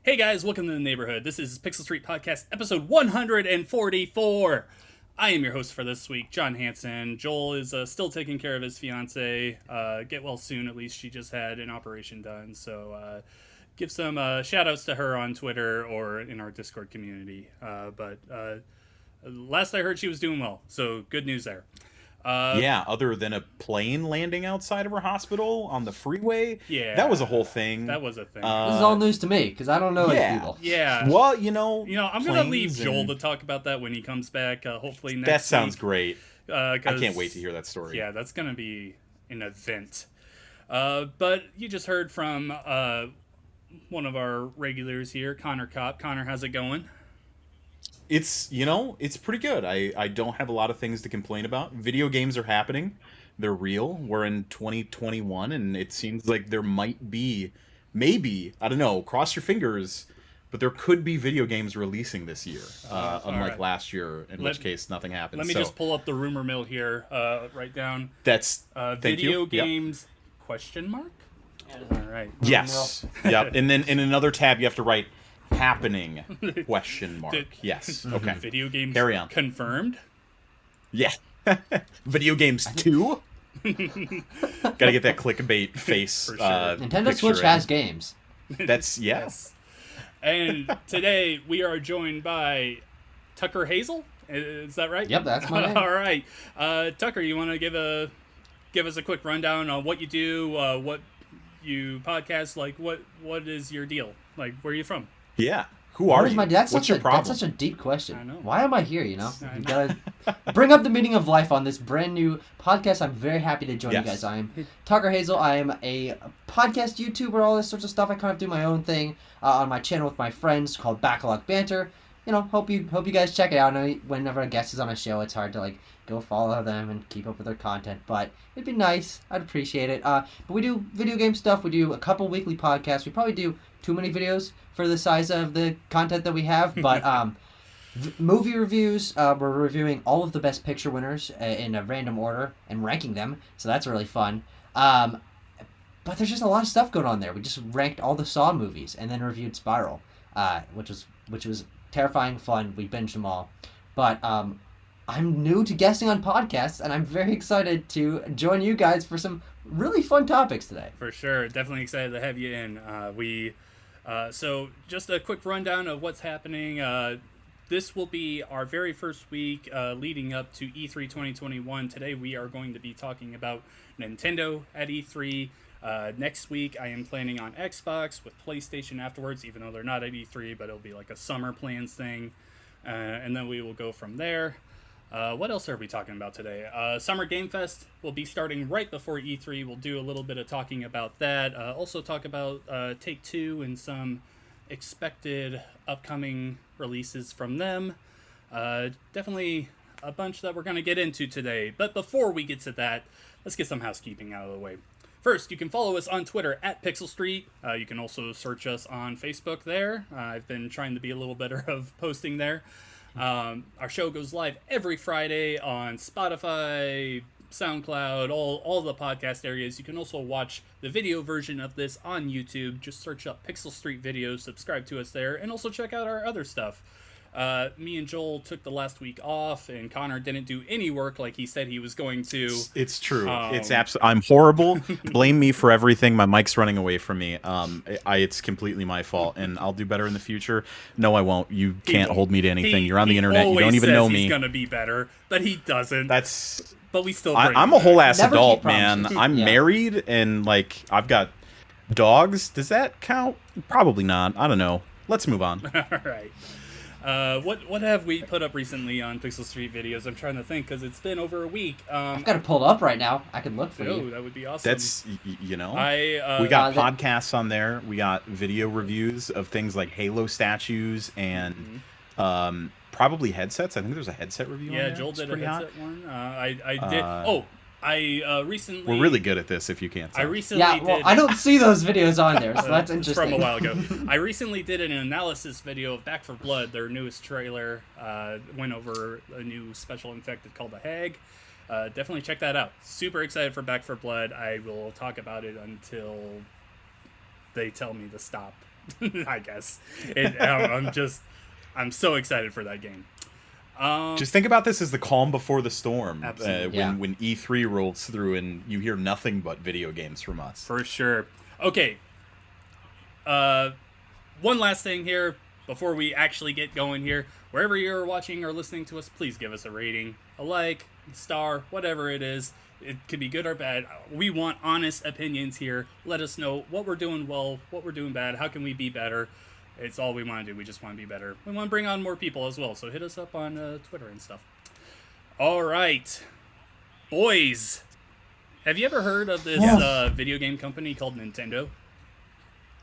Hey guys, welcome to the neighborhood. This is Pixel Street Podcast, episode 144. I am your host for this week, John Hansen. Joel is still taking care of his fiance. Get well soon, at least. She just had an operation done. So give some shout outs to her on Twitter or in our Discord community. But last I heard, she was doing well. So good news there. Yeah, other than a plane landing outside of her hospital on the freeway. Yeah. That was a whole thing. That was a thing. This is all news to me, because I don't know any people. Yeah. Well, I'm going to leave Joel to talk about that when he comes back, hopefully next week. That sounds great. I 'cause, can't wait to hear that story. Yeah, that's going to be an event. But you just heard from one of our regulars here, Connor Kopp. Connor, how's it going? It's pretty good. I don't have a lot of things to complain about. Video games are happening. They're real. We're in 2021, and it seems like there might be, maybe, I don't know, cross your fingers, but there could be video games releasing this year, unlike last year, in which case nothing happened. Let me just pull up the rumor mill here, write down. That's video games, question mark? All right. Yes. Yep. And then in another tab, you have to write happening, question mark. Yes. Okay. Video games Carry on. Confirmed? Yeah. Video games 2? Gotta get that clickbait face. For sure. Nintendo Switch has games. That's, yes. And today we are joined by Tucker Hazell. Is that right? Yep, that's my name. All right. Tucker, you want to give us a quick rundown on what you do, what you podcast, like what is your deal? Like, where are you from? Yeah. Who are you? What's your problem? That's such a deep question. I know. Why am I here, You gotta bring up the meaning of life on this brand new podcast. I'm very happy to join you guys. I'm Tucker Hazell. I am a podcast YouTuber, all this sorts of stuff. I kind of do my own thing on my channel with my friends called Backlog Banter. Hope you guys check it out. I know whenever a guest is on a show, it's hard to go follow them and keep up with their content, but it'd be nice. I'd appreciate it. But we do video game stuff. We do a couple weekly podcasts. We probably do too many videos for the size of the content that we have, but movie reviews, we're reviewing all of the best picture winners in a random order and ranking them, so that's really fun. But there's just a lot of stuff going on there. We just ranked all the Saw movies and then reviewed Spiral, which was terrifying fun. We binged them all. But I'm new to guesting on podcasts, and I'm very excited to join you guys for some really fun topics today. For sure. Definitely excited to have you in. So just a quick rundown of what's happening. This will be our very first week leading up to E3 2021. Today we are going to be talking about Nintendo at E3. Next week I am planning on Xbox with PlayStation afterwards, even though they're not at E3, but it'll be like a summer plans thing. And then we will go from there. What else are we talking about today? Summer Game Fest will be starting right before E3. We'll do a little bit of talking about that. Also talk about Take-Two and some expected upcoming releases from them. Definitely a bunch that we're going to get into today. But before we get to that, let's get some housekeeping out of the way. First, you can follow us on Twitter at Pixel Street. You can also search us on Facebook there. I've been trying to be a little better of posting there. Our show goes live every Friday on Spotify, SoundCloud, all the podcast areas. You can also watch the video version of this on YouTube. Just search up Pixel Street Videos, subscribe to us there, and also check out our other stuff. Me and Joel took the last week off, and Connor didn't do any work like he said he was going to. It's true. I'm horrible. Blame me for everything. My mic's running away from me. It's completely my fault, and I'll do better in the future. No, I won't. You can't hold me to anything. You're on the internet. You don't even know me. He's gonna be better, but he doesn't. But we still. I'm a whole ass adult, man. I'm married, and I've got dogs. Does that count? Probably not. I don't know. Let's move on. All right. What have we put up recently on Pixel Street Videos? I'm trying to think because it's been over a week. I've got it pulled up right now. I can look for you. Oh, that would be awesome. That's we got podcasts on there. We got video reviews of things like Halo statues and probably headsets. I think there's a headset review. Yeah, on there. Joel did a headset one. I did. I recently... We're really good at this, if you can't tell. I recently did... I don't see those videos on there, so that's interesting. From a while ago. I recently did an analysis video of Back 4 Blood, their newest trailer. Went over a new special infected called the Hag. Definitely check that out. Super excited for Back 4 Blood. I will talk about it until they tell me to stop I guess. I'm so excited for that game. Just think about this as the calm before the storm. Absolutely. When E3 rolls through and you hear nothing but video games from us. For sure. Okay. One last thing here before we actually get going here. Wherever you're watching or listening to us, please give us a rating, a like, a star, whatever it is. It could be good or bad. We want honest opinions here. Let us know what we're doing well, what we're doing bad, how can we be better. It's all we want to do. We just want to be better. We want to bring on more people as well, so hit us up on Twitter and stuff. All right. Boys, have you ever heard of this video game company called Nintendo?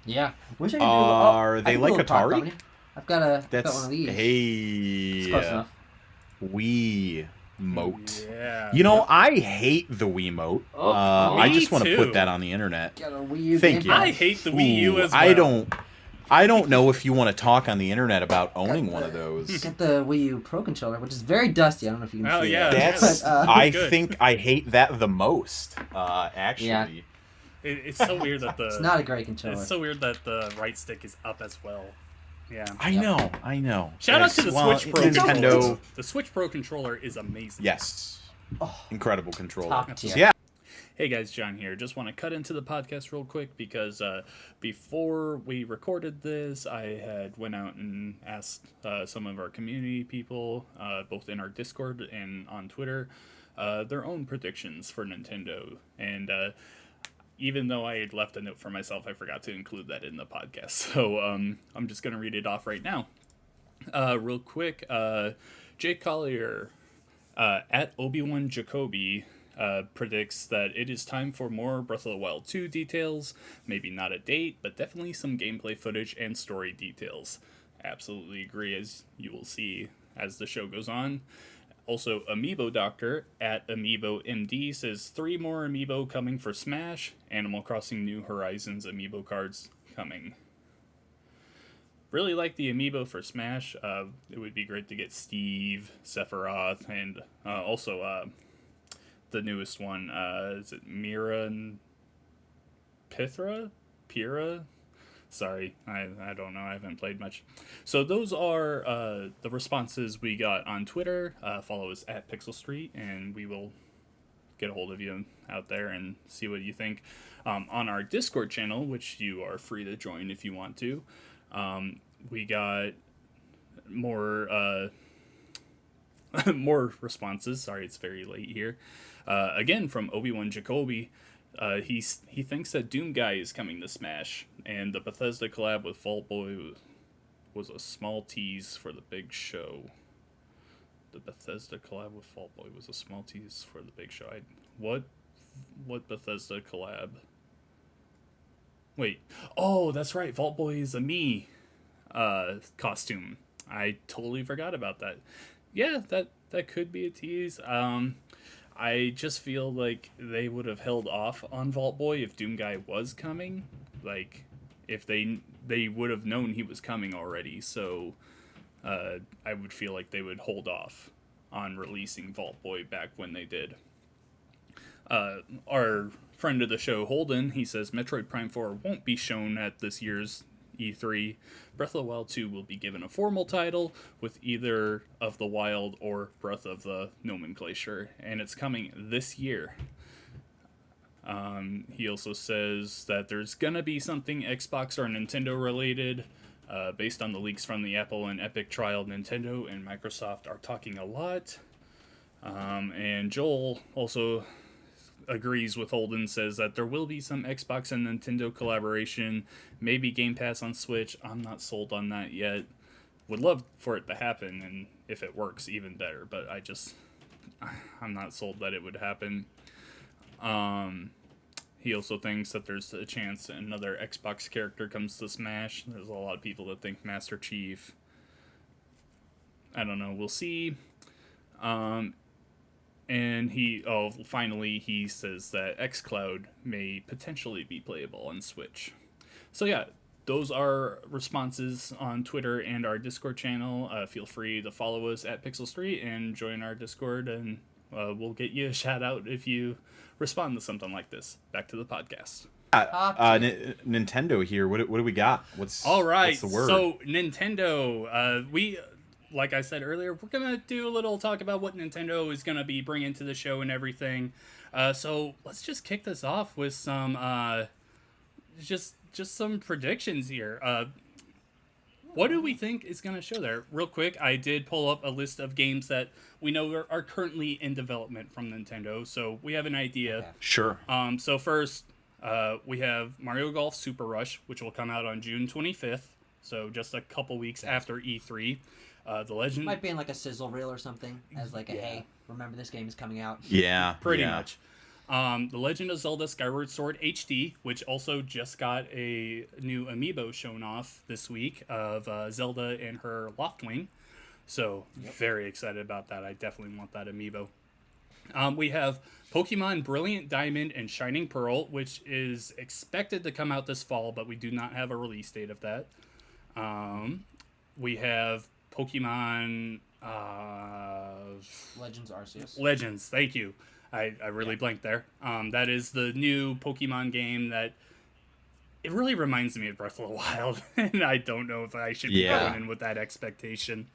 Yeah. Wish I could Are they like Atari? I've got one of these. Hey. It's close enough. Wiimote. Yeah. You know, I hate the Wiimote. I just want to too. put that on the internet. Got a Wii U Thank game you. I hate the Wii U as well. I don't know if you want to talk on the internet about owning one of those. Got the Wii U Pro controller, which is very dusty. I don't know if you can see yeah. that. That's. But, I good. think I hate that the most. Actually. Yeah. It's so weird that It's not a great controller. It's so weird that the right stick is up as well. Yeah. I know. Shout out to the Switch Pro Nintendo. controller. The Switch Pro controller is amazing. Yes. Incredible controller. Top tier. Yeah. Hey guys, John here. Just want to cut into the podcast real quick because before we recorded this, I had went out and asked some of our community people, both in our Discord and on Twitter, their own predictions for Nintendo. And even though I had left a note for myself, I forgot to include that in the podcast. So I'm just going to read it off right now. Real quick, Jake Collier at Obi-Wan Jacoby predicts that it is time for more Breath of the Wild 2 details. Maybe not a date, but definitely some gameplay footage and story details. Absolutely agree, as you will see as the show goes on. Also, Amiibo Doctor at Amiibo MD says 3 more Amiibo coming for Smash. Animal Crossing New Horizons Amiibo cards coming. Really like the Amiibo for Smash. It would be great to get Steve, Sephiroth, and also the newest one. Is it Mira and Pyrrha? Sorry, I don't know. I haven't played much. So those are the responses we got on Twitter. Follow us at Pixel Street, and we will get a hold of you out there and see what you think. On our Discord channel, which you are free to join if you want to, we got more more responses. Sorry, it's very late here. Again, from Obi-Wan Jacoby. He thinks that Doom Guy is coming to Smash, and the Bethesda collab with Vault Boy was a small tease for the big show. The Bethesda collab with Vault Boy was a small tease for the big show. What Bethesda collab? Wait. Oh, that's right. Vault Boy is a me costume. I totally forgot about that. Yeah, that could be a tease. I just feel like they would have held off on Vault Boy if Doom Guy was coming. Like, if they would have known he was coming already. So, I would feel like they would hold off on releasing Vault Boy back when they did. Our friend of the show, Holden, he says Metroid Prime 4 won't be shown at this year's E3. Breath of the Wild 2 will be given a formal title with either of the Wild or Breath of the nomenclature, and it's coming this year. He also says that there's gonna be something Xbox or Nintendo related, based on the leaks from the Apple and Epic trial. Nintendo and Microsoft are talking a lot. And Joel also agrees with Holden, says that there will be some Xbox and Nintendo collaboration, maybe Game Pass on Switch. I'm not sold on that yet. Would love for it to happen, and if it works, even better, but I'm not sold that it would happen. He also thinks that there's a chance another Xbox character comes to Smash. There's a lot of people that think Master Chief. I don't know, we'll see. And finally, he says that xCloud may potentially be playable on Switch. So yeah, those are responses on Twitter and our Discord channel. Feel free to follow us at Pixel Street and join our Discord, and we'll get you a shout out if you respond to something like this. Back to the podcast. Nintendo here. What do we got? All right. What's the word? So Nintendo, like I said earlier, we're gonna do a little talk about what Nintendo is gonna be bringing to the show and everything. So let's just kick this off with some just some predictions here. What do we think is going to show there? Real quick, I did pull up a list of games that we know are currently in development from Nintendo, so we have an idea. Okay. Sure. So first, we have Mario Golf Super Rush, which will come out on June 25th, so just a couple weeks after E3. The Legend... Might be in like a sizzle reel or something, as like a, hey, remember this game is coming out. Yeah. Pretty much. The Legend of Zelda Skyward Sword HD, which also just got a new amiibo shown off this week of Zelda and her Loftwing. So, very excited about that. I definitely want that amiibo. We have Pokemon Brilliant Diamond and Shining Pearl, which is expected to come out this fall, but we do not have a release date of that. We have Pokemon... Legends Arceus. Legends, thank you. I really blanked there. That is the new Pokemon game that it really reminds me of Breath of the Wild, and I don't know if I should be going in with that expectation.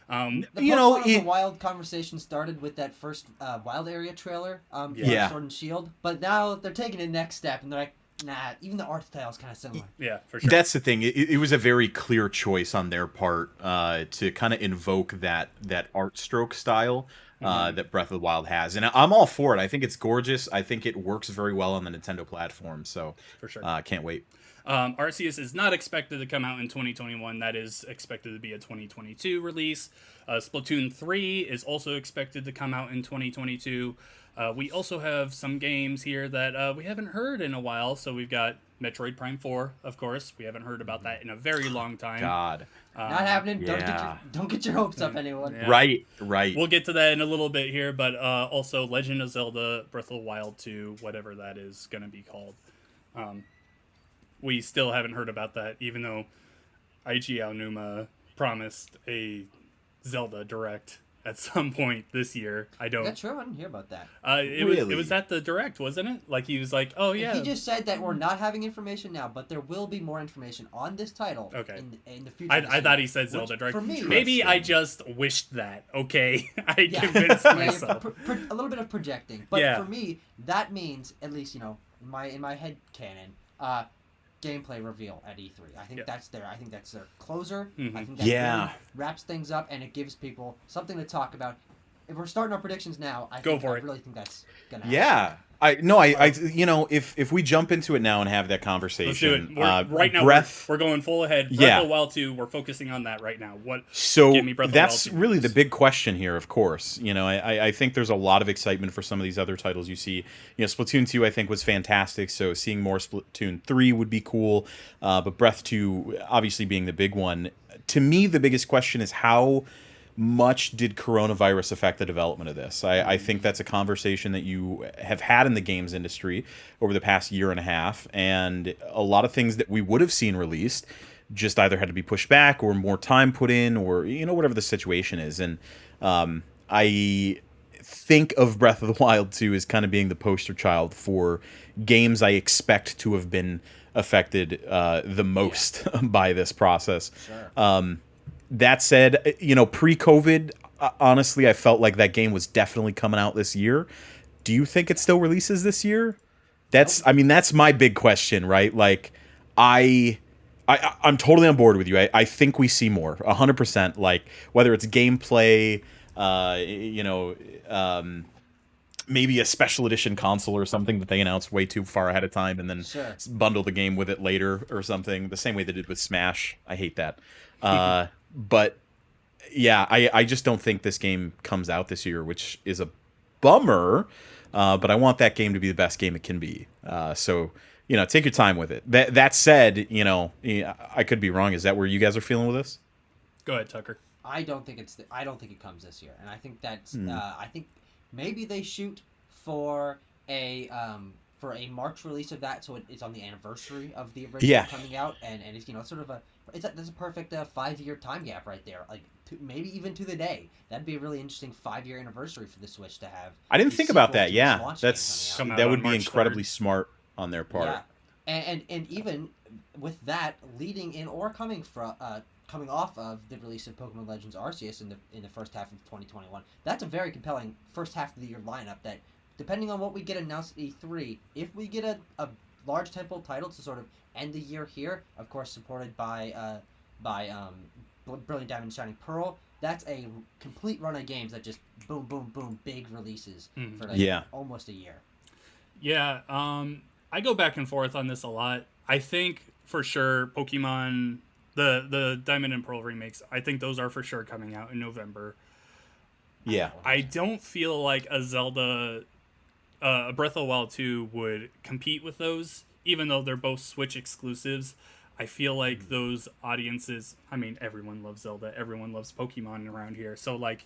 The Pokemon Wild conversation started with that first Wild Area trailer for Sword and Shield, but now they're taking the next step, and they're like, nah, even the art style is kind of similar. Yeah, for sure. That's the thing. It was a very clear choice on their part to kind of invoke that art stroke style that Breath of the Wild has. And I'm all for it. I think it's gorgeous. I think it works very well on the Nintendo platform. So for sure. Can't wait. Arceus is not expected to come out in 2021. That is expected to be a 2022 release. Splatoon 3 is also expected to come out in 2022. We also have some games here that we haven't heard in a while. So we've got Metroid Prime 4, of course. We haven't heard about that in a very long time. God. Not happening. Don't get your hopes up, anyone. Yeah. Right. We'll get to that in a little bit here, but also Legend of Zelda Breath of the Wild 2, whatever that is going to be called. We still haven't heard about that, even though Eiji Aonuma promised a Zelda Direct at some point this year. I don't... That's true. I didn't hear about that. It was at the Direct, wasn't it? Like, he was like, oh, yeah. He just said that we're not having information now, but there will be more information on this title in the future. I thought he said Zelda Direct. For me, maybe I just wished that. Okay. I convinced myself. A little bit of projecting. But for me, that means, at least, in my head canon, gameplay reveal at E3. I think that's their closer. Mm-hmm. I think that really wraps things up, and it gives people something to talk about. If we're starting our predictions now, I really think that's gonna happen. Yeah. If we jump into it now and have that conversation, let's do it. Right now, we're going full ahead. Breath of the Wild 2, we're focusing on that right now. That's really the big question here, of course. I think there's a lot of excitement for some of these other titles you see. Splatoon 2, I think, was fantastic, so seeing more Splatoon 3 would be cool. But Breath 2, obviously being the big one. To me, the biggest question is how much did coronavirus affect the development of this? I think that's a conversation that you have had in the games industry over the past year and a half, and a lot of things that we would have seen released just either had to be pushed back or more time put in, or whatever the situation is. And I think of Breath of the Wild 2 as kind of being the poster child for games I expect to have been affected the most by this process. Sure. That said, pre-COVID, honestly, I felt like that game was definitely coming out this year. Do you think it still releases this year? That's my big question, right? Like, I'm totally on board with you. I think we see more, 100%. Like, whether it's gameplay, maybe a special edition console or something that they announced way too far ahead of time and then bundle the game with it later or something. The same way they did with Smash. I hate that. But yeah, I just don't think this game comes out this year, which is a bummer. But I want that game to be the best game it can be. So take your time with it. That said, I could be wrong. Is that where you guys are feeling with this? Go ahead, Tucker. I don't think it comes this year, and I think that's I think maybe they shoot for a March release of that, so it's on the anniversary of the original coming out, and it's sort of there's a perfect 5-year time gap right there, like maybe even to the day. That'd be a really interesting 5-year anniversary for the Switch to have. I didn't think about that. Yeah, that would be incredibly smart on their part. And even with that leading in or coming off of the release of Pokemon Legends Arceus in the first half of 2021, that's a very compelling first half of the year lineup. That depending on what we get announced at E3, if we get a large tentpole title to sort of end the year here, of course supported by Brilliant Diamond and Shining Pearl, that's a complete run of games that just boom, boom, boom, big releases for almost a year. Yeah, I go back and forth on this a lot. I think for sure Pokemon, the Diamond and Pearl remakes, I think those are for sure coming out in November. Yeah. I don't feel like a Zelda, a Breath of the Wild 2 would compete with those, even though they're both Switch exclusives. I feel like those audiences, I mean, everyone loves Zelda, everyone loves Pokemon around here. So, like,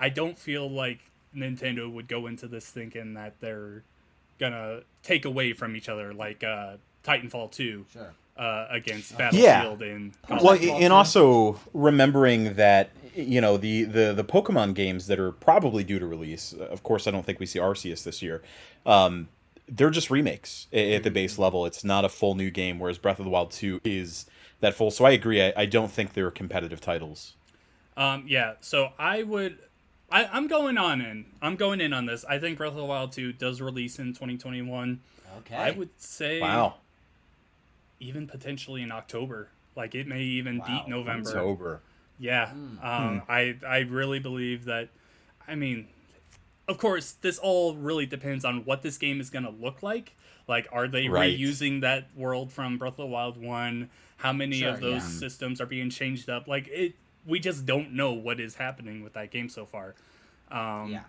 I don't feel like Nintendo would go into this thinking that they're gonna take away from each other, like Titanfall 2 against Battlefield and well, and also remembering that, you know, the Pokemon games that are probably due to release, of course I don't think we see Arceus this year, they're just remakes at the base level. It's not a full new game, whereas Breath of the Wild 2 is that full. So I agree, I don't think they're competitive titles. So I'm going in on this. I think Breath of the Wild 2 does release in 2021. Okay. I would say even potentially in October. Like, it may even beat November. October. Yeah. I really believe that. I mean, of course, this all really depends on what this game is going to look like. Like, are they reusing that world from Breath of the Wild 1? How many of those systems are being changed up? Like, we just don't know what is happening with that game so far. I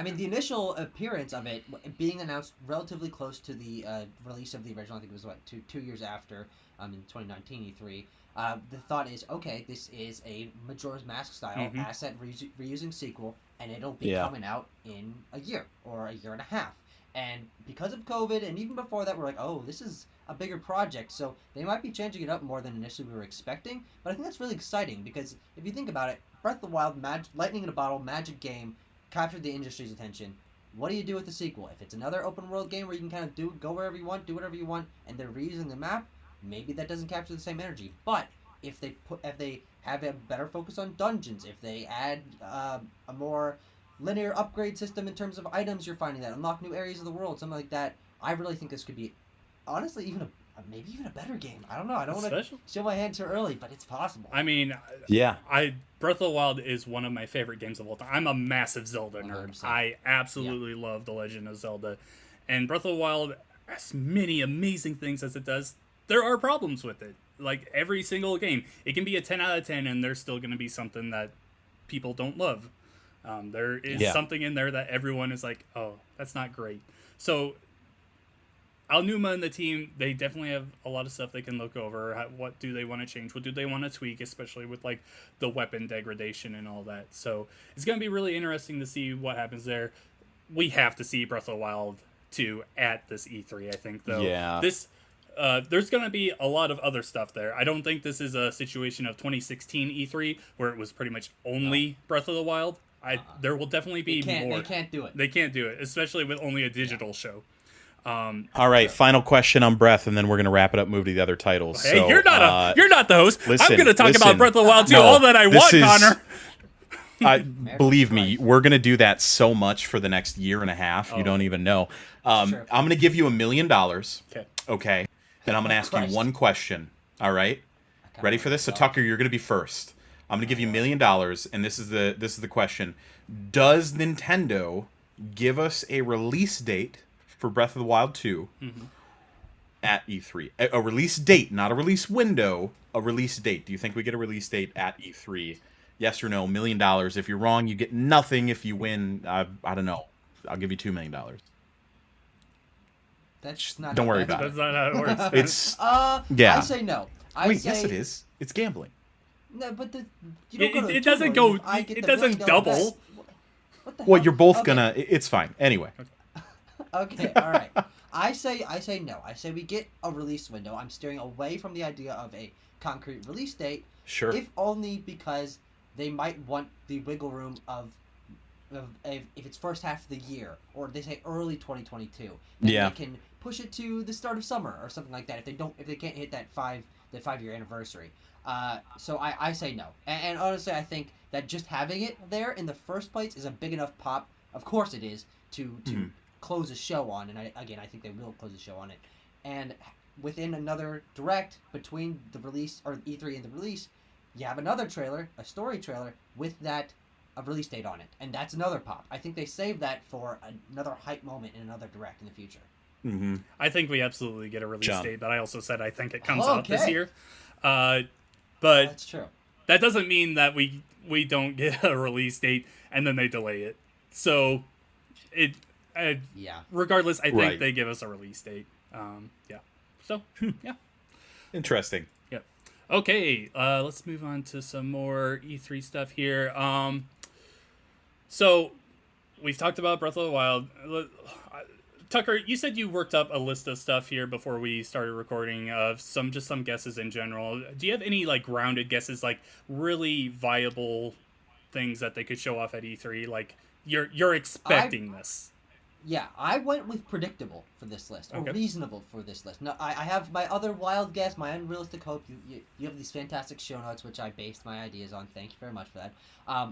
mean, the initial appearance of it being announced relatively close to the release of the original, I think it was, two years after, in 2019 E3, the thought is, okay, this is a Majora's Mask style asset reusing sequel, and it'll be coming out in a year or a year and a half. And because of COVID, and even before that, we're like, oh, this is a bigger project, so they might be changing it up more than initially we were expecting. But I think that's really exciting, because if you think about it, Breath of the Wild, lightning in a bottle, magic game, captured the industry's attention. What do you do with the sequel? If it's another open world game where you can kind of go wherever you want, do whatever you want, and they're reusing the map, maybe that doesn't capture the same energy. But if they have a better focus on dungeons, if they add a more linear upgrade system in terms of items you're finding that unlock new areas of the world, something like that, I really think this could be, honestly, maybe even a better game. I don't know. I don't want to show my hand too early, but it's possible. I mean, Breath of the Wild is one of my favorite games of all time. I'm a massive Zelda nerd. 100%. I absolutely love The Legend of Zelda. And Breath of the Wild, as many amazing things as it does, there are problems with it. Like, every single game, it can be a 10 out of 10, and there's still going to be something that people don't love. There is something in there that everyone is like, oh, that's not great. So Alnuma and the team, they definitely have a lot of stuff they can look over. What do they want to change? What do they want to tweak, especially with, like, the weapon degradation and all that? So it's going to be really interesting to see what happens there. We have to see Breath of the Wild 2 at this E3, I think, though. Yeah. There's going to be a lot of other stuff there. I don't think this is a situation of 2016 E3 where it was pretty much only Breath of the Wild. There will definitely be more. They can't do it. They can't do it, especially with only a digital show. All right, final question on Breath, and then we're gonna wrap it up. Move to the other titles. Hey, so, you're not the host. Listen, I'm gonna talk about Breath of the Wild 2 all that I want, Connor. Believe me, we're gonna do that so much for the next year and a half. You don't even know. I'm gonna give you $1 million. Okay. And I'm gonna ask you one question. All right. Ready for this? So Tucker, you're gonna be first. I'm gonna give you $1 million, and this is the question: does Nintendo give us a release date for Breath of the Wild 2 at E3? A release date, not a release window. A release date. Do you think we get a release date at E3? Yes or no? $1 million. If you're wrong, you get nothing. If you win, I don't know. I'll give you $2 million. That's not. Don't worry about it. That's not how it works. It's I say no. Yes, it is. It's gambling. No, but it doesn't go. It doesn't double. What the hell? Well, you're both gonna. It's fine. Anyway. Okay. All right. I say no. I say we get a release window. I'm steering away from the idea of a concrete release date. Sure. If only because they might want the wiggle room of if it's first half of the year, or they say early 2022, then they can push it to the start of summer or something like that. If they can't hit that 5-year anniversary. So I say no. And honestly, I think that just having it there in the first place is a big enough pop. Of course it is to close a show on. And I think they will close a show on it. And within another direct between the release or E3 and the release, you have another trailer, a story trailer with that a release date on it, and that's another pop. I think they saved that for another hype moment in another direct in the future. Mm-hmm. I think we absolutely get a release date, but I also said I think it comes Okay. out this year. But That's true. That doesn't mean that we don't get a release date and then they delay it. So regardless, I think they give us a release date. So yeah, interesting. Yep. Okay, let's move on to some more E3 stuff here. So we've talked about Breath of the Wild. Tucker, you said you worked up a list of stuff here before we started recording of some guesses in general. Do you have any like grounded guesses, like really viable things that they could show off at E3? Like you're expecting this? Yeah, I went with predictable for this list, or reasonable for this list. No, I have my other wild guess, my unrealistic hope. You have these fantastic show notes, which I based my ideas on. Thank you very much for that.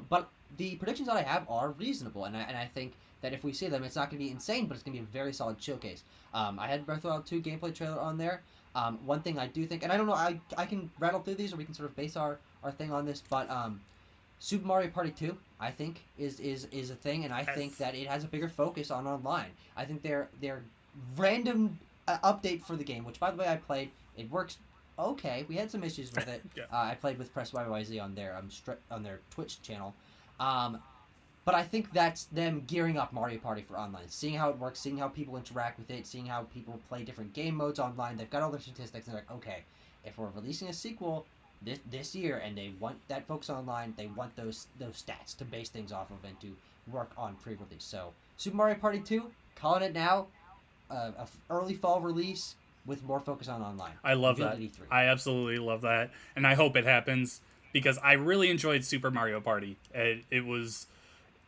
But the predictions that I have are reasonable, and I think that if we see them, it's not going to be insane, but it's going to be a very solid showcase. I had Breath of the Wild 2 gameplay trailer on there. One thing I do think, and I don't know, I can rattle through these, or we can sort of base our thing on this, but Super Mario Party 2, I think, is a thing, and I think that it has a bigger focus on online. I think their random update for the game, which, by the way, I played, it works okay. We had some issues with it. I played with Press YYZ on their Twitch channel. But I think that's them gearing up Mario Party for online, seeing how it works, seeing how people interact with it, seeing how people play different game modes online. They've got all their statistics, and they're like, okay, if we're releasing a sequel this year and they want that focus online, they want those stats to base things off of and to work on pre-release. So Super Mario Party 2, calling it now, a early fall release with more focus on online. I love that. I absolutely love that, and I hope it happens because I really enjoyed Super Mario Party. It was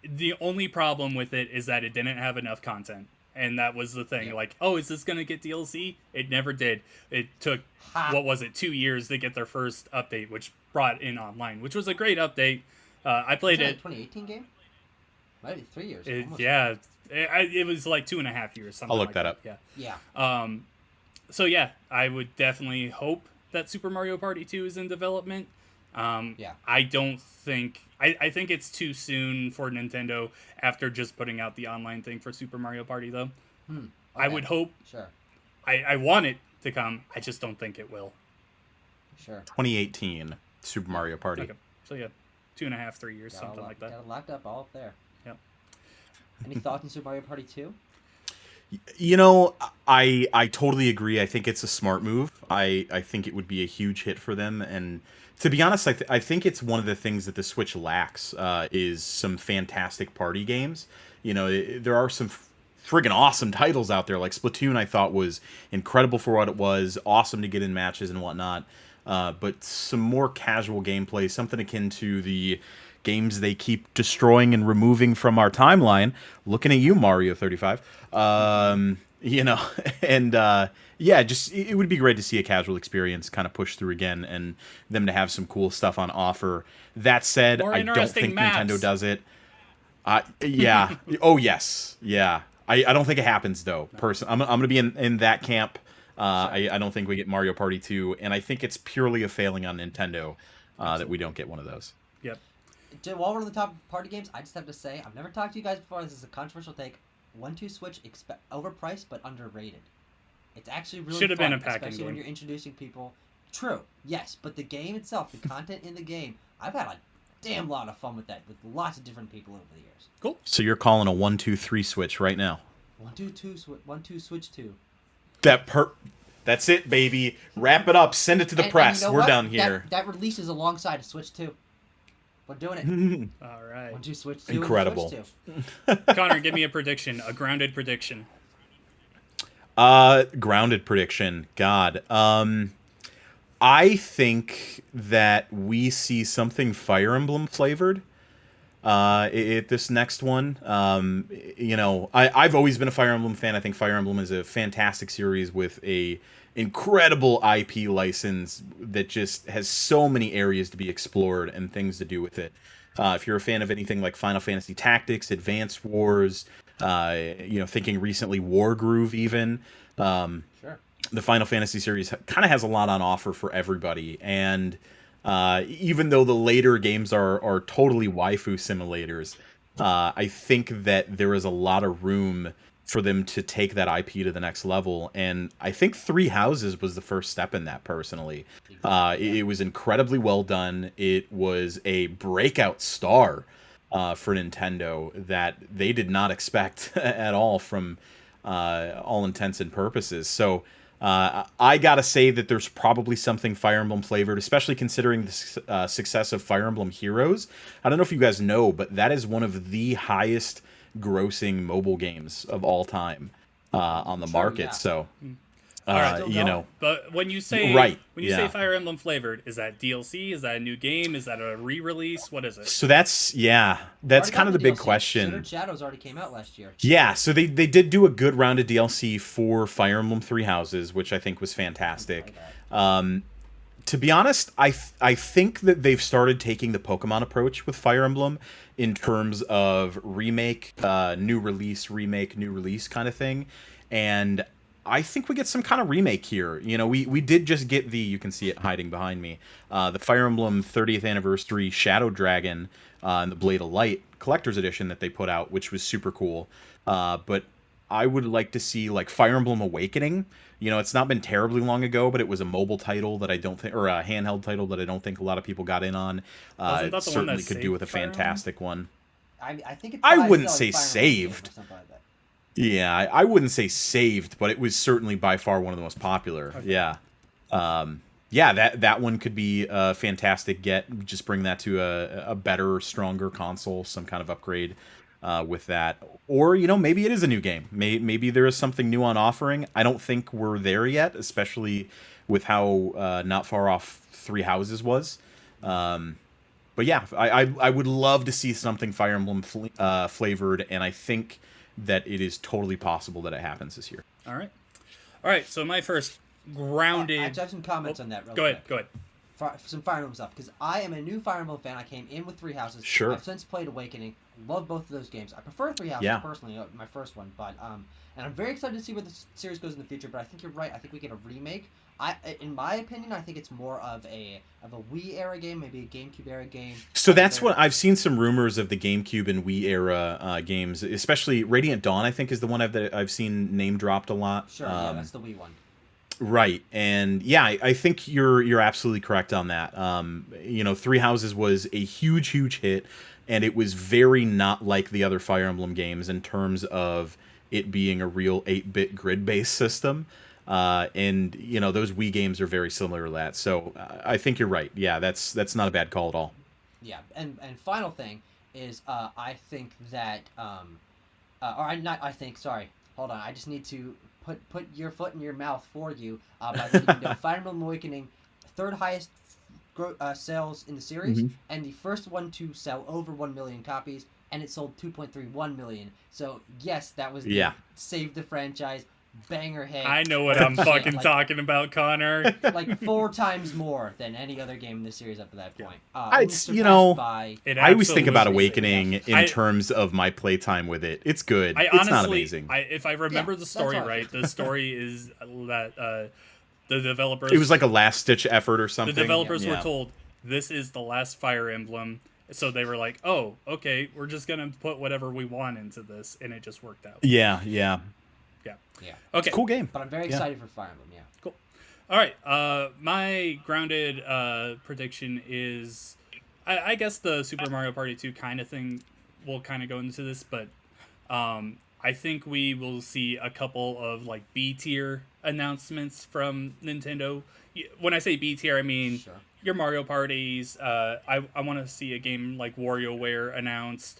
the only problem with it is that it didn't have enough content. And that was the thing. Yep. Like, oh, is this going to get DLC? It never did. It took, 2 years to get their first update, which brought in online, which was a great update. I played it. 2018 game? Might be 3 years. It was like 2.5 years. Something I'll look like that up. Yeah. So yeah, I would definitely hope that Super Mario Party 2 is in development. I don't think... I think it's too soon for Nintendo after just putting out the online thing for Super Mario Party, though. Okay. I would hope. Sure. I want it to come. I just don't think it will. Sure. 2018 Super Mario Party. Okay. So yeah, 2.5, 3 years, something like that. Got it locked up all up there. Yep. Any thoughts on Super Mario Party 2? You know, I totally agree. I think it's a smart move. I think it would be a huge hit for them. And to be honest, I think it's one of the things that the Switch lacks is some fantastic party games. You know, there are some friggin' awesome titles out there. Like Splatoon, I thought was incredible for what it was. Awesome to get in matches and whatnot. But some more casual gameplay, something akin to the games they keep destroying and removing from our timeline. Looking at you, Mario 35. You know, and yeah, just it would be great to see a casual experience kind of push through again and them to have some cool stuff on offer. That said, I don't think Nintendo does it. Yeah. Oh, yes. Yeah. I don't think it happens, though. I'm going to be in that camp. I don't think we get Mario Party 2, and I think it's purely a failing on Nintendo that we don't get one of those. Yep. While we're on the top of party games, I just have to say, I've never talked to you guys before. This is a controversial take. 1-2 Switch, overpriced but underrated. It's actually really should have fun, been a packing especially game. When you're introducing people. True, yes, but the game itself, the content in the game, I've had a damn lot of fun with that, with lots of different people over the years. Cool. So you're calling a 1-2-3 Switch right now? 1-2 Switch 2. That's it, baby. Wrap it up. Send it to the press. You know We're what? done here. That releases alongside a Switch 2. We're doing it. All right. 1-2 Switch 2. Incredible. Switch 2. Connor, give me a prediction, a grounded prediction. Grounded prediction. God. I think that we see something Fire Emblem flavored. This next one, I've always been a Fire Emblem fan. I think Fire Emblem is a fantastic series with a incredible IP license that just has so many areas to be explored and things to do with it. If you're a fan of anything like Final Fantasy Tactics, Advance Wars, thinking recently Wargroove even, Sure. the Final Fantasy series kind of has a lot on offer for everybody. And even though the later games are totally waifu simulators, I think that there is a lot of room for them to take that IP to the next level. And I think Three Houses was the first step in that, personally. It was incredibly well done. It was a breakout star for Nintendo that they did not expect at all from all intents and purposes. So I gotta say that there's probably something Fire Emblem flavored, especially considering the success of Fire Emblem Heroes. I don't know if you guys know, but that is one of the highest grossing mobile games of all time on the market. Yeah. So, Alright, but when you say say Fire Emblem flavored, is that DLC? Is that a new game? Is that a re-release? What is it? So that's kind of the big question. Shattered Shadows already came out last year. Yeah, so they did do a good round of DLC for Fire Emblem Three Houses, which I think was fantastic. To be honest, I think that they've started taking the Pokemon approach with Fire Emblem in terms of remake, new release, remake, new release kind of thing. And I think we get some kind of remake here. We did just get you can see it hiding behind me, the Fire Emblem 30th Anniversary Shadow Dragon and the Blade of Light Collector's Edition that they put out, which was super cool. But I would like to see like Fire Emblem Awakening. It's not been terribly long ago, but it was a mobile title that I don't think, or a handheld title that I don't think a lot of people got in on. It certainly could do with a fantastic one. I think it's. I wouldn't say Fire saved. Like that. Yeah, I wouldn't say saved, but it was certainly by far one of the most popular. Okay. Yeah. That one could be a fantastic get. Just bring that to a better, stronger console, some kind of upgrade with that. Or, maybe it is a new game. Maybe there is something new on offering. I don't think we're there yet, especially with how not far off Three Houses was. But yeah, I would love to see something Fire Emblem flavored, and I think that it is totally possible that it happens this year. All right. So my first grounded. I have some comments on that. Go ahead. Some Fire Emblem stuff, because I am a new Fire Emblem fan. I came in with Three Houses. Sure. I've since played Awakening. Love both of those games. I prefer Three Houses personally, my first one, but and I'm very excited to see where the series goes in the future. But I think you're right. I think we get a remake. In my opinion, I think it's more of a Wii era game, maybe a GameCube era game. So that's what I've seen some rumors of the GameCube and Wii era games, especially Radiant Dawn. I think is the one I've seen name dropped a lot. Sure, yeah, that's the Wii one. Right, and yeah, I think you're absolutely correct on that. Three Houses was a huge hit, and it was very not like the other Fire Emblem games in terms of it being a real 8-bit grid-based system. And those Wii games are very similar to that. So I think you're right. Yeah, that's not a bad call at all. Yeah, and final thing is I think that sorry, hold on. I just need to put your foot in your mouth for you by letting you know Fire Emblem Awakening, third highest sales in the series, and the first one to sell over 1 million copies, and it sold 2.31 million. So yes, that was save the franchise. Banger hit. I know what I'm fucking talking about, Connor. Like 4 times more than any other game in the series up to that point. I always think about Awakening in terms of my playtime with it. It's good. It's not amazing. If I remember the story right, the story is that the developers... It was like a last-ditch effort or something. The developers were told, this is the last Fire Emblem. So they were like, oh, okay, we're just going to put whatever we want into this. And it just worked out. Yeah. Yeah. Okay. It's a cool game. But I'm very excited for Fire Emblem, yeah. Cool. All right. My grounded prediction is, I guess the Super Mario Party 2 kind of thing will kind of go into this, but I think we will see a couple of like B-tier announcements from Nintendo. When I say B-tier, I mean your Mario parties. I want to see a game like WarioWare announced.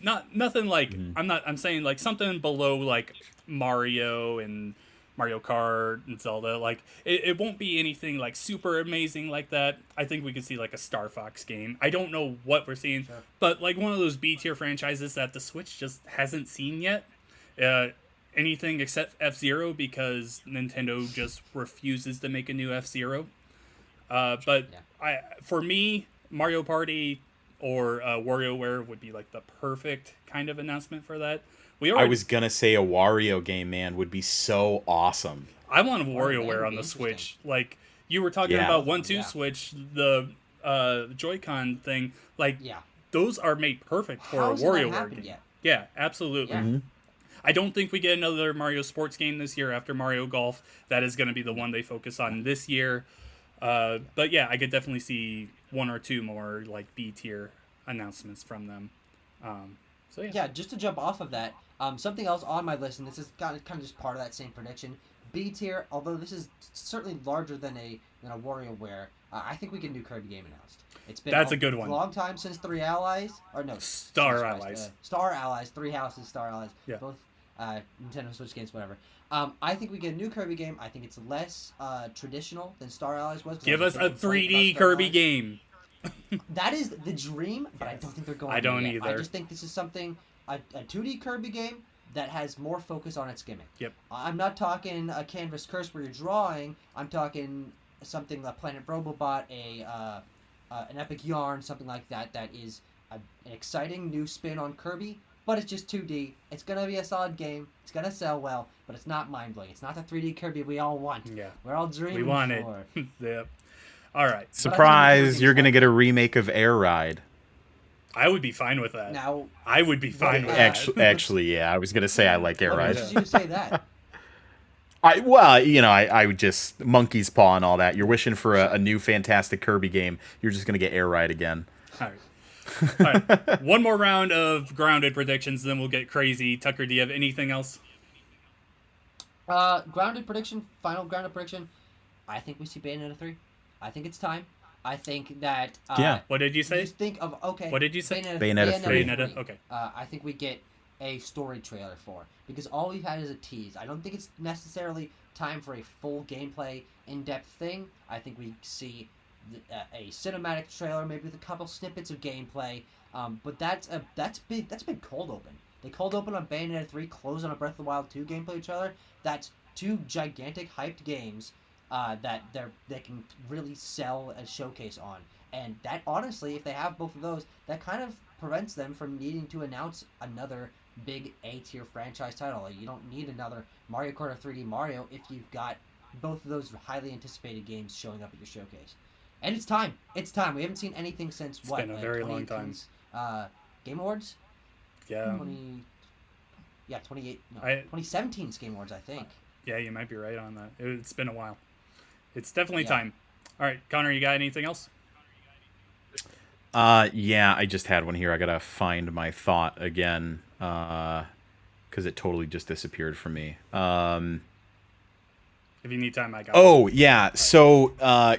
Nothing like I'm saying like something below like Mario and Mario Kart and Zelda. Like it won't be anything like super amazing like that. I think we could see like a Star Fox game. I don't know what we're seeing, but like one of those B tier franchises that the Switch just hasn't seen yet. Anything except F-Zero, because Nintendo just refuses to make a new F-Zero. For me, Mario Party or WarioWare would be like the perfect kind of announcement for that. I was gonna say a Wario game, man, would be so awesome. I want WarioWare on the Switch. Like you were talking about 1-2 Switch, the Joy-Con thing. Like those are made perfect for a WarioWare game. Yet? Yeah, absolutely. Yeah. Mm-hmm. I don't think we get another Mario sports game this year after Mario Golf. That is going to be the one they focus on this year. But yeah, I could definitely see one or two more like B tier announcements from them. Yeah, just to jump off of that, something else on my list, and this is kind of just part of that same prediction. B tier, although this is certainly larger than a WarioWare, I think we get a new Kirby game announced. It's been a good one. Long time since Three Allies, or no, Star Allies. Star Allies, Three Houses, Star Allies, yeah. Both Nintendo Switch games, whatever. I think we get a new Kirby game. I think it's less traditional than Star Allies was. Give us a 3D Kirby game. That is the dream, but I don't think they're going. I don't either. either. I just think this is something a 2D Kirby game that has more focus on its gimmick. Yep. I'm not talking a Canvas Curse where you're drawing. I'm talking something like Planet Robobot, an Epic Yarn, something like that. That is an exciting new spin on Kirby, but it's just 2D. It's gonna be a solid game. It's gonna sell well, but it's not mind blowing. It's not the 3D Kirby we all want. Yeah. We're all dreaming. We want for. it. Yep. All right. Surprise! You're gonna get a remake of Air Ride. I would be fine with that. Now, I would be fine with that. Actually, yeah. I was gonna say I like Air Ride. What did you say that? I would just monkey's paw and all that. You're wishing for a new fantastic Kirby game. You're just gonna get Air Ride again. All right. One more round of grounded predictions, then we'll get crazy. Tucker, do you have anything else? Grounded prediction. Final grounded prediction. I think we see Bayonetta 3. I think it's time. I think that. What did you say? Just think of What did you say? Bayonetta 3. Bayonetta. Okay. I think we get a story trailer for, because all we've had is a tease. I don't think it's necessarily time for a full gameplay, in-depth thing. I think we see a cinematic trailer, maybe with a couple snippets of gameplay. But that's been cold open. They cold open on Bayonetta 3, close on a Breath of the Wild 2 gameplay trailer. That's two gigantic hyped games that they can really sell a showcase on. And that, honestly, if they have both of those, that kind of prevents them from needing to announce another big A-tier franchise title. Like, you don't need another Mario Kart or 3D Mario if you've got both of those highly anticipated games showing up at your showcase. And it's time. It's time. We haven't seen anything since It's been a very long time. Game Awards? Yeah. 2017's Game Awards, I think. Yeah, you might be right on that. It's been a while. It's definitely time. All right, Connor, you got anything else? Yeah, I just had one here. I gotta find my thought again, because it totally just disappeared from me. If you need time, I got it. Yeah. So,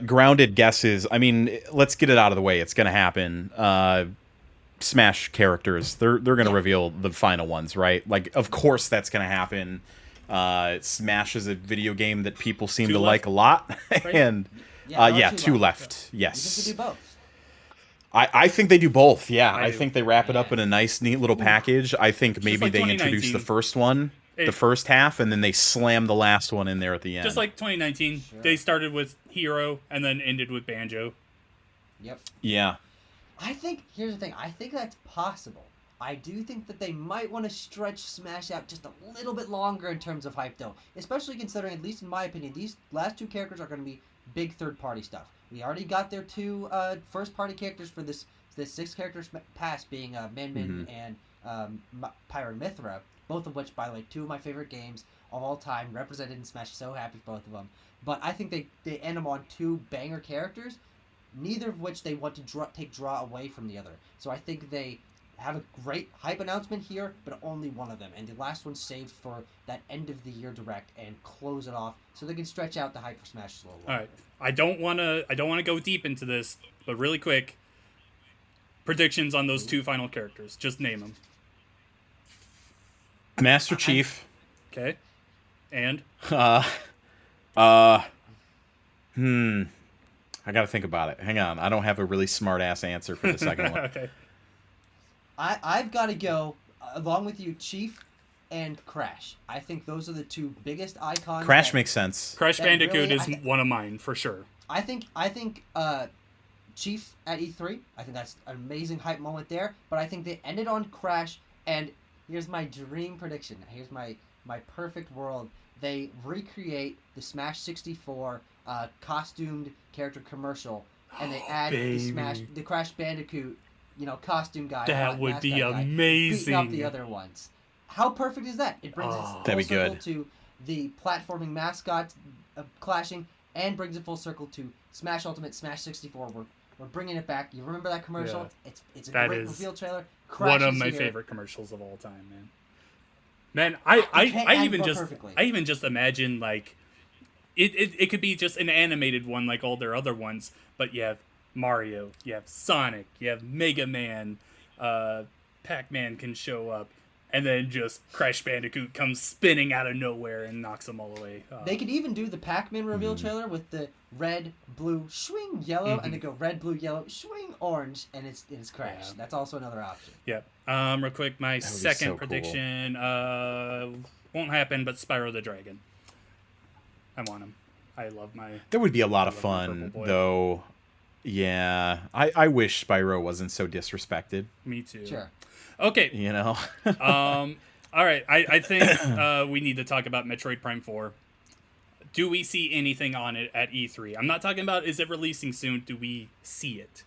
grounded guesses. I mean, let's get it out of the way. It's gonna happen. Smash characters. They're gonna reveal the final ones, right? Like, of course that's gonna happen. Smash is a video game that people seem to like a lot, right? And two left. Yes. You think they do both? I think they do both. Yeah, I think they wrap it up in a nice, neat little package. I think maybe like they introduce the first one, the first half, and then they slam the last one in there at the end. Just like 2019, they started with Hero and then ended with Banjo. Yep. Yeah. Here's the thing. I think that's possible. I do think that they might want to stretch Smash out just a little bit longer in terms of hype, though. Especially considering, at least in my opinion, these last two characters are going to be big third-party stuff. We already got their two first-party characters for this 6 characters pass, being Min Min and Pyramithra, both of which, by the way, 2 of my favorite games of all time, represented in Smash. So happy for both of them. But I think they end them on 2 banger characters, neither of which they want to take draw away from the other. So I think they have a great hype announcement here, but only one of them, and the last one saved for that end of the year direct and close it off so they can stretch out the hype for Smash a little longer. All right, I don't want to go deep into this, but really quick, predictions on those 2 final characters. Just name them. Master Chief. Okay. And Uh, uh, I gotta think about it. Hang on, I don't have a really smart ass answer for the second one. Okay. I've got to go along with you, Chief and Crash. I think those are the two biggest icons. Crash makes sense. Crash that Bandicoot really- is one of mine for sure. I think Chief at E3. I think that's an amazing hype moment there. But I think they ended on Crash. And here's my dream prediction. Here's my perfect world. They recreate the Smash 64 costumed character commercial, and they add the Crash Bandicoot, costume guy. That would be mascot guy, amazing. beating up the other ones. How perfect is that? It brings it full That'd be circle good. to the platforming mascots clashing, and brings it full circle to Smash Ultimate, Smash 64. We're bringing it back. You remember that commercial? Yeah. It's a That great is reveal trailer. Crash One of is my here. favorite commercials of all time, man. Man, can't I add even more just perfectly. I even just imagine like it could be just an animated one like all their other ones, but you have Mario, you have Sonic, you have Mega Man, Pac-Man can show up, and then just Crash Bandicoot comes spinning out of nowhere and knocks them all away. They could even do the Pac-Man reveal trailer with the red, blue, swing, yellow, and they go red, blue, yellow, swing, orange, and it's Crash. Yeah. That's also another option. Yep. Real quick, my would be second so cool. prediction won't happen, but Spyro the Dragon. I want him. I love my. That would be a lot of I love my fun, purple boy. though. Yeah, I wish Spyro wasn't so disrespected. Me too. Sure. Okay. You know. All right. I think we need to talk about Metroid Prime 4. Do we see anything on it at E3? I'm not talking about is it releasing soon. Do we see it?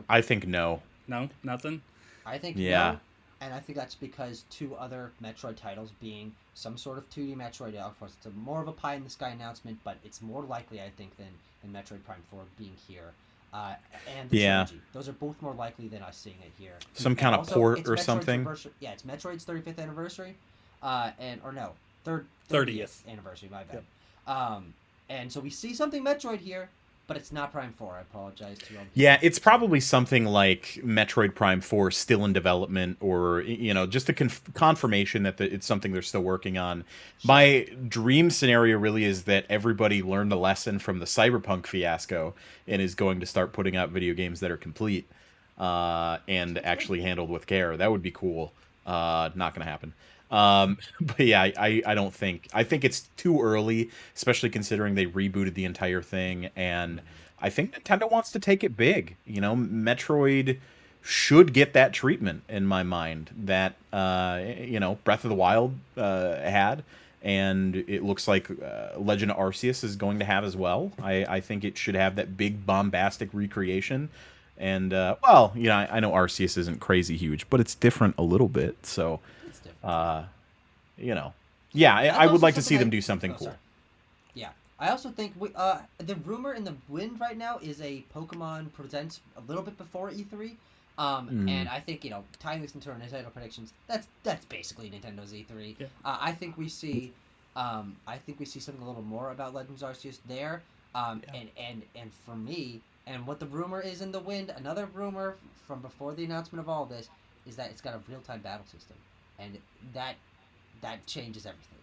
I think no. No, nothing. I think Yeah. no, and I think that's because two other Metroid titles being some sort of 2D Metroid. Of course, it's more of a pie in the sky announcement, but it's more likely, I think, than Metroid Prime 4 being here. And the Yeah. trilogy. Those are both more likely than us seeing it here. Some And kind of also, port it's or Metroid's something. Yeah, it's Metroid's 35th anniversary, or no, 30th. anniversary. My bad. And so we see something Metroid here, but it's not Prime 4. I apologize to all. Yeah, it's probably something like Metroid Prime 4 still in development, or just a confirmation that it's something they're still working on. My dream scenario really is that everybody learned a lesson from the Cyberpunk fiasco and is going to start putting out video games that are complete and actually handled with care. That would be cool. Not going to happen. But yeah, I don't think. I think it's too early, especially considering they rebooted the entire thing, and I think Nintendo wants to take it big. Metroid should get that treatment in my mind that Breath of the Wild had, and it looks like Legend of Arceus is going to have as well. I think it should have that big bombastic recreation. And I know Arceus isn't crazy huge, but it's different a little bit. So, It's different. I would like to see them do something Oh, cool. sorry. Yeah, I also think the rumor in the wind right now is a Pokemon Presents a little bit before E3. And I think tying this into our Nintendo predictions, that's basically Nintendo's E3. Yeah. I think we see something a little more about Legends Arceus there. And for me, and what the rumor is in the wind, another rumor from before the announcement of all this is that it's got a real-time battle system, and that changes everything.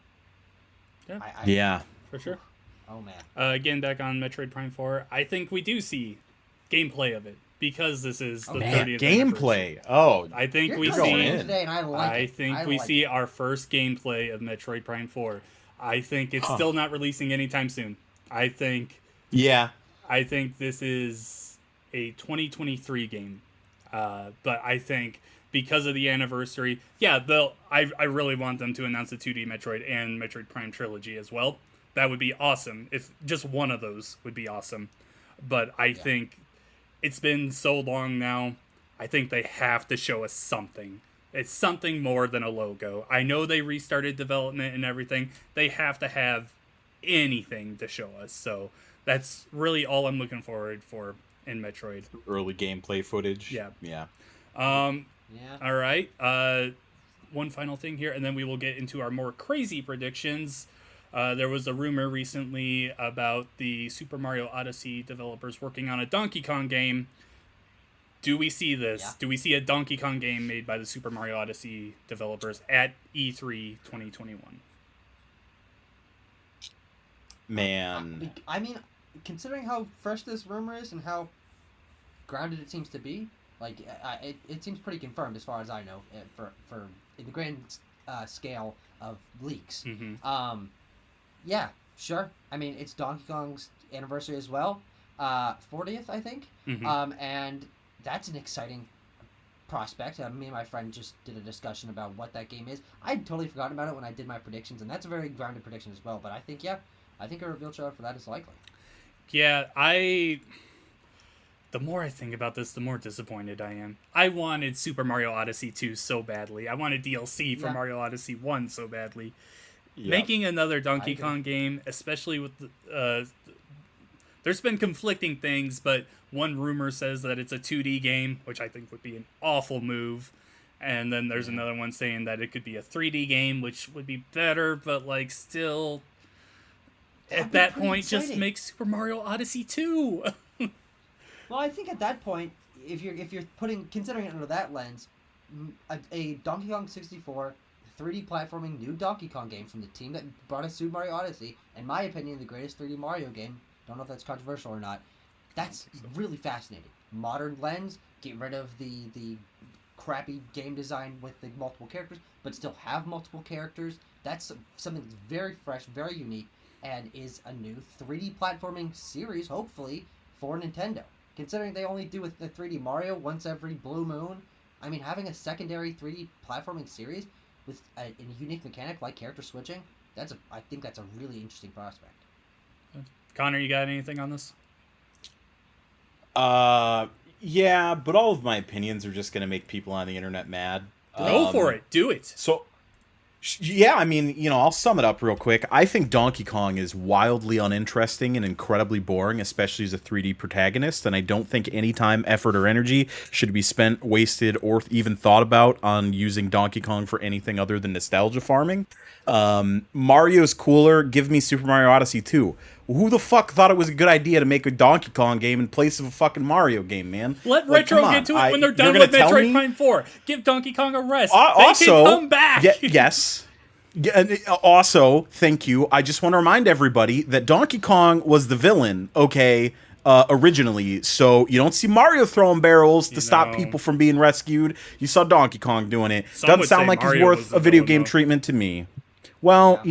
Yeah. Yeah. For sure. Oh man. Again, back on Metroid Prime 4, I think we do see gameplay of it because this is the Man, 30th anniversary. gameplay. Oh, I think You're we going see. in today, and I like it. I think I we like see it. our first gameplay of Metroid Prime 4. I think it's still not releasing anytime soon. I think yeah. this is a 2023 game. But I think because of the anniversary, I really want them to announce the 2D Metroid and Metroid Prime trilogy as well. That would be awesome. If just one of those would be awesome. But I think it's been so long now. I think they have to show us something. It's something more than a logo. I know they restarted development and everything. They have to have anything to show us. So that's really all I'm looking forward for in Metroid. Early gameplay footage. Yeah. Yeah. Yeah. All right. One final thing here, and then we will get into our more crazy predictions. There was a rumor recently about the Super Mario Odyssey developers working on a Donkey Kong game. Do we see this? Yeah. Do we see a Donkey Kong game made by the Super Mario Odyssey developers at E3 2021? Man. I mean, considering how fresh this rumor is and how grounded it seems to be, like it seems pretty confirmed as far as I know for in the grand scale of leaks. Mm-hmm. Yeah, sure. I mean, it's Donkey Kong's anniversary as well, 40th, I think. Mm-hmm. And that's an exciting prospect. Me and my friend just did a discussion about what that game is. I'd totally forgotten about it when I did my predictions, and that's a very grounded prediction as well. But I think a reveal trailer for that is likely. Yeah, the more I think about this, the more disappointed I am. I wanted Super Mario Odyssey 2 so badly. I wanted DLC for Mario Odyssey 1 so badly. Yep. Making another Donkey Kong game, especially with there's been conflicting things, but one rumor says that it's a 2D game, which I think would be an awful move. And then there's another one saying that it could be a 3D game, which would be better, but like still at that point exciting. Just make Super Mario Odyssey 2. Well, I think at that point, if you're considering it under that lens, a Donkey Kong 64 3D platforming new Donkey Kong game from the team that brought us Super Mario Odyssey, in my opinion, the greatest 3D Mario game. Don't know if that's controversial or not. That's really fascinating. Modern lens, get rid of the crappy game design with the multiple characters, but still have multiple characters. That's something that's very fresh, very unique, and is a new 3D platforming series, hopefully, for Nintendo. Considering they only do with the 3D Mario once every blue moon, I mean, having a secondary 3D platforming series with a unique mechanic like character switching, I think that's a really interesting prospect. Connor, you got anything on this? Yeah, but all of my opinions are just going to make people on the internet mad. Go for it. Do it. So, yeah, I mean, I'll sum it up real quick. I think Donkey Kong is wildly uninteresting and incredibly boring, especially as a 3D protagonist, and I don't think any time, effort, or energy should be spent, wasted, or even thought about on using Donkey Kong for anything other than nostalgia farming. Mario's cooler. Give me Super Mario Odyssey 2. Who the fuck thought it was a good idea to make a Donkey Kong game in place of a fucking Mario game, man? Let Retro get to it when they're done with Metroid Prime 4. Give Donkey Kong a rest. They can come back. Yes. Also, thank you. I just want to remind everybody that Donkey Kong was the villain, okay, originally. So you don't see Mario throwing barrels to stop people from being rescued. You saw Donkey Kong doing it. Doesn't sound like he's worth a video game treatment to me. Well,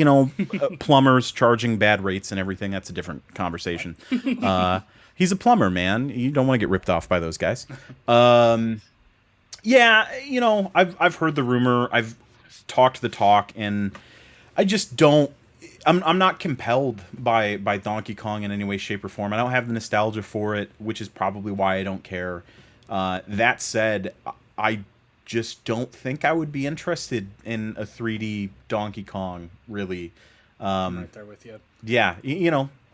plumbers charging bad rates and everything, that's a different conversation. He's a plumber, man. You don't want to get ripped off by those guys. Yeah, I've heard the rumor. I've talked the talk, and I just don't... I'm not compelled by Donkey Kong in any way, shape, or form. I don't have the nostalgia for it, which is probably why I don't care. That said, I just don't think I would be interested in a 3D Donkey Kong, really. I'm right there with you. Yeah,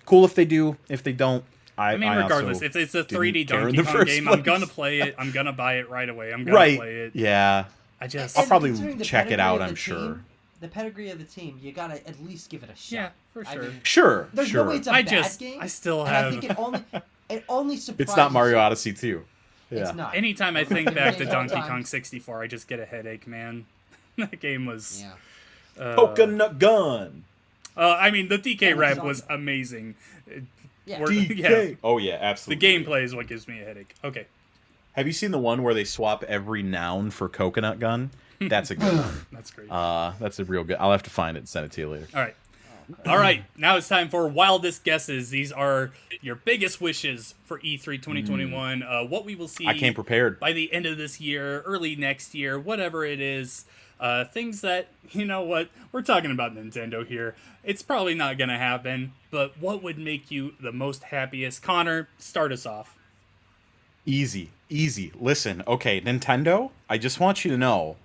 cool if they do. If they don't, I mean, regardless, if it's a 3D Donkey Kong game, I'm gonna play it. I'm gonna buy it right away. I'm gonna play it. Yeah. I'll probably check it out, I'm sure. The pedigree of the team, you gotta at least give it a shot. Yeah, for sure. I mean, sure. There's no way it's a bad game. I still have... I think it only surprises... It's not Mario Odyssey 2. Yeah. It's not. Anytime I think back to Donkey Kong 64, I just get a headache, man. That game was... Coconut Gun! I mean, the DK rap was amazing. Yeah. DK! Yeah. Oh, yeah, absolutely. The gameplay is what gives me a headache. Okay. Have you seen the one where they swap every noun for Coconut Gun? That's a good one. That's great. That's a real good... I'll have to find it and send it to you later. All right. All right, now it's time for Wildest Guesses. These are your biggest wishes for E3 2021. What we will see... I came prepared. ...by the end of this year, early next year, whatever it is. Things that, we're talking about Nintendo here. It's probably not going to happen, but what would make you the most happiest? Connor, start us off. Easy. Listen, okay, Nintendo, I just want you to know,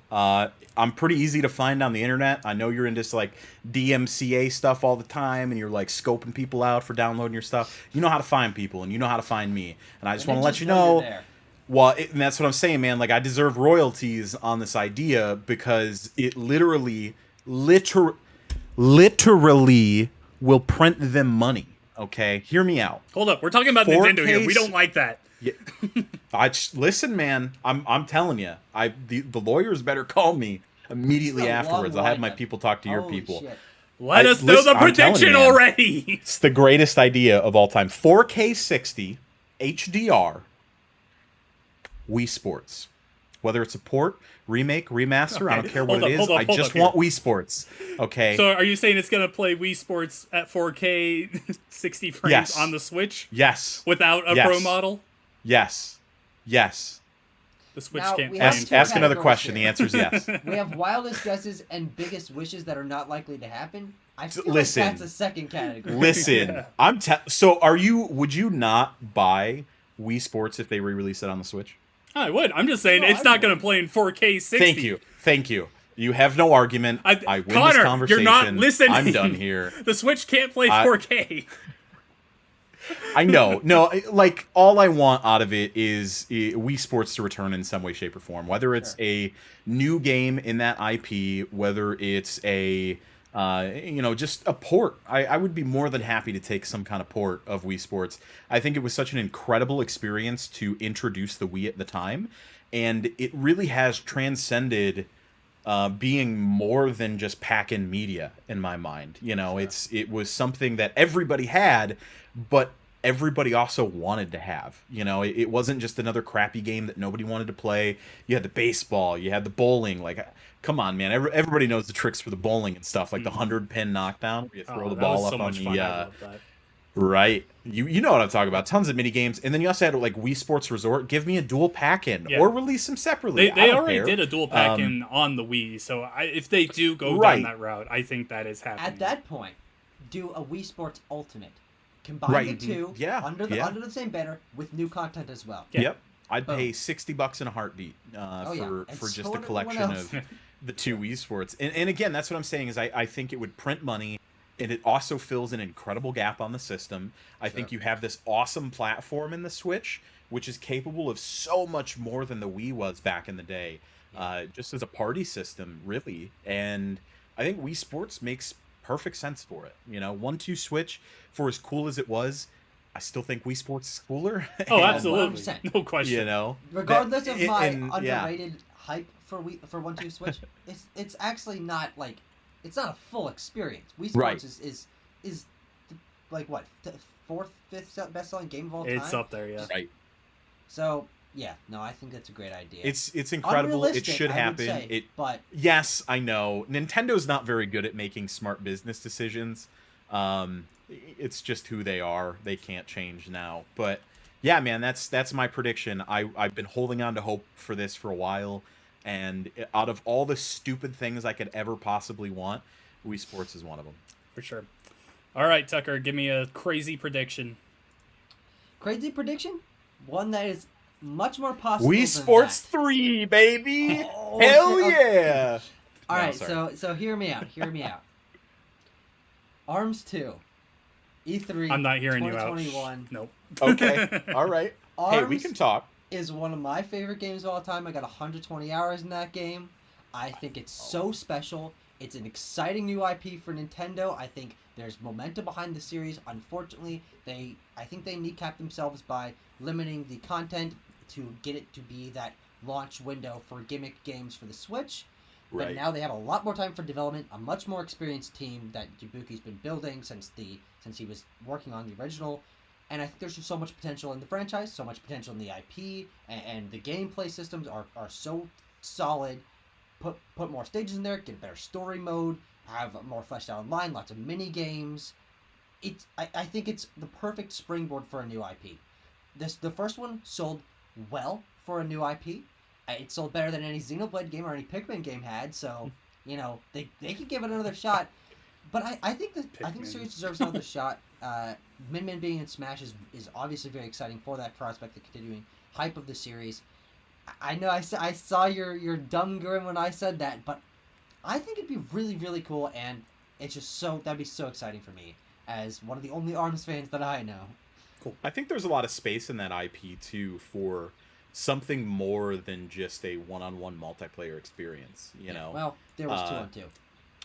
I'm pretty easy to find on the internet. I know you're into like DMCA stuff all the time, and you're like scoping people out for downloading your stuff. You know how to find people, and you know how to find me. And I just want to let you know, well, and that's what I'm saying, man. Like, I deserve royalties on this idea because it literally will print them money. Okay, hear me out. Hold up, we're talking about Nintendo here. We don't like that. Yeah. Listen, man. I'm telling you. The lawyers better call me immediately afterwards. I'll have my people talk to your people. Shit. Let us know the prediction already. It's the greatest idea of all time. 4K 60 HDR Wii Sports. Whether it's a port, remake, remaster, I don't care what it is. I just want Wii Sports. Okay. So are you saying it's going to play Wii Sports at 4K 60 frames on the Switch? Yes. Without a Pro model? Yes. Yes. The Switch can't play. Ask another question. The answer is yes. We have wildest guesses and biggest wishes that are not likely to happen. I feel like that's a second category. Listen, would you not buy Wii Sports if they re-release it on the Switch? I would. I'm just saying it's not going to play in 4K 60. Thank you. You have no argument. I win Connor, this conversation. You're not listening. I'm done here. The Switch can't play 4K. I know. No, like, all I want out of it is Wii Sports to return in some way, shape, or form. Whether it's a new game in that IP, whether it's a just a port. I would be more than happy to take some kind of port of Wii Sports. I think it was such an incredible experience to introduce the Wii at the time, and it really has transcended being more than just pack-in media in my mind. It was something that everybody had, but everybody also wanted to have. It wasn't just another crappy game that nobody wanted to play. You had the baseball, you had the bowling. Like, come on, man. Everybody knows the tricks for the bowling and stuff, like the 100-pin knockdown where you throw the ball up on the right. You know what I'm talking about. Tons of mini games, and then you also had like Wii Sports Resort. Give me a dual pack-in or release them separately. They already did a dual pack-in on the Wii, so if they do go down that route, I think that is happening. At that point, do a Wii Sports Ultimate. Combine the two under the same banner with new content as well. Yep. I'd pay $60 in a heartbeat for just a collection of the two Wii Sports. And again, that's what I'm saying is I think it would print money, and it also fills an incredible gap on the system. I think you have this awesome platform in the Switch, which is capable of so much more than the Wii was back in the day, just as a party system, really. And I think Wii Sports makes perfect sense for it. 1-2 Switch, for as cool as it was, I still think Wii Sports is cooler. Oh, absolutely. 100%. No question. Regardless of my underrated hype for 1-2 Switch, it's actually not like, it's not a full experience. Wii Sports is like what, fourth, fifth best-selling game of all time? It's up there, yeah. Right. So, yeah, no, I think that's a great idea. It's incredible. It should happen. But yes, I know. Nintendo's not very good at making smart business decisions. It's just who they are. They can't change now. But yeah, man, that's my prediction. I've been holding on to hope for this for a while, and out of all the stupid things I could ever possibly want, Wii Sports is one of them. For sure. All right, Tucker, give me a crazy prediction. Crazy prediction? One that is much more possible. Wii Sports 3, baby! Oh, hell yeah! All right, so hear me out. ARMS 2, E3. I'm not hearing you out. 2021. Nope. Okay. All right. Hey, we can talk. Is one of my favorite games of all time. I got 120 hours in that game. I think it's so special. It's an exciting new IP for Nintendo. I think there's momentum behind the series. Unfortunately, I think they kneecapped themselves by limiting the content to get it to be that launch window for gimmick games for the Switch. Right. But now they have a lot more time for development, a much more experienced team that Ibuki's been building since he was working on the original. And I think there's just so much potential in the franchise, so much potential in the IP, and the gameplay systems are so solid. Put more stages in there, get a better story mode, have more fleshed out online, lots of mini games. I think it's the perfect springboard for a new IP. The first one sold well for a new IP. It sold better than any Xenoblade game or any Pikmin game had, so they could give it another shot. But I think the series deserves another shot. Min Min being in Smash is obviously very exciting for that prospect, the continuing hype of the series. I know I saw your dumb grin when I said that, but I think it'd be really, really cool, and it's just that'd be so exciting for me as one of the only ARMS fans that I know. Cool. I think there's a lot of space in that IP too for something more than just a one-on-one multiplayer experience. Well, there was 2-on-2.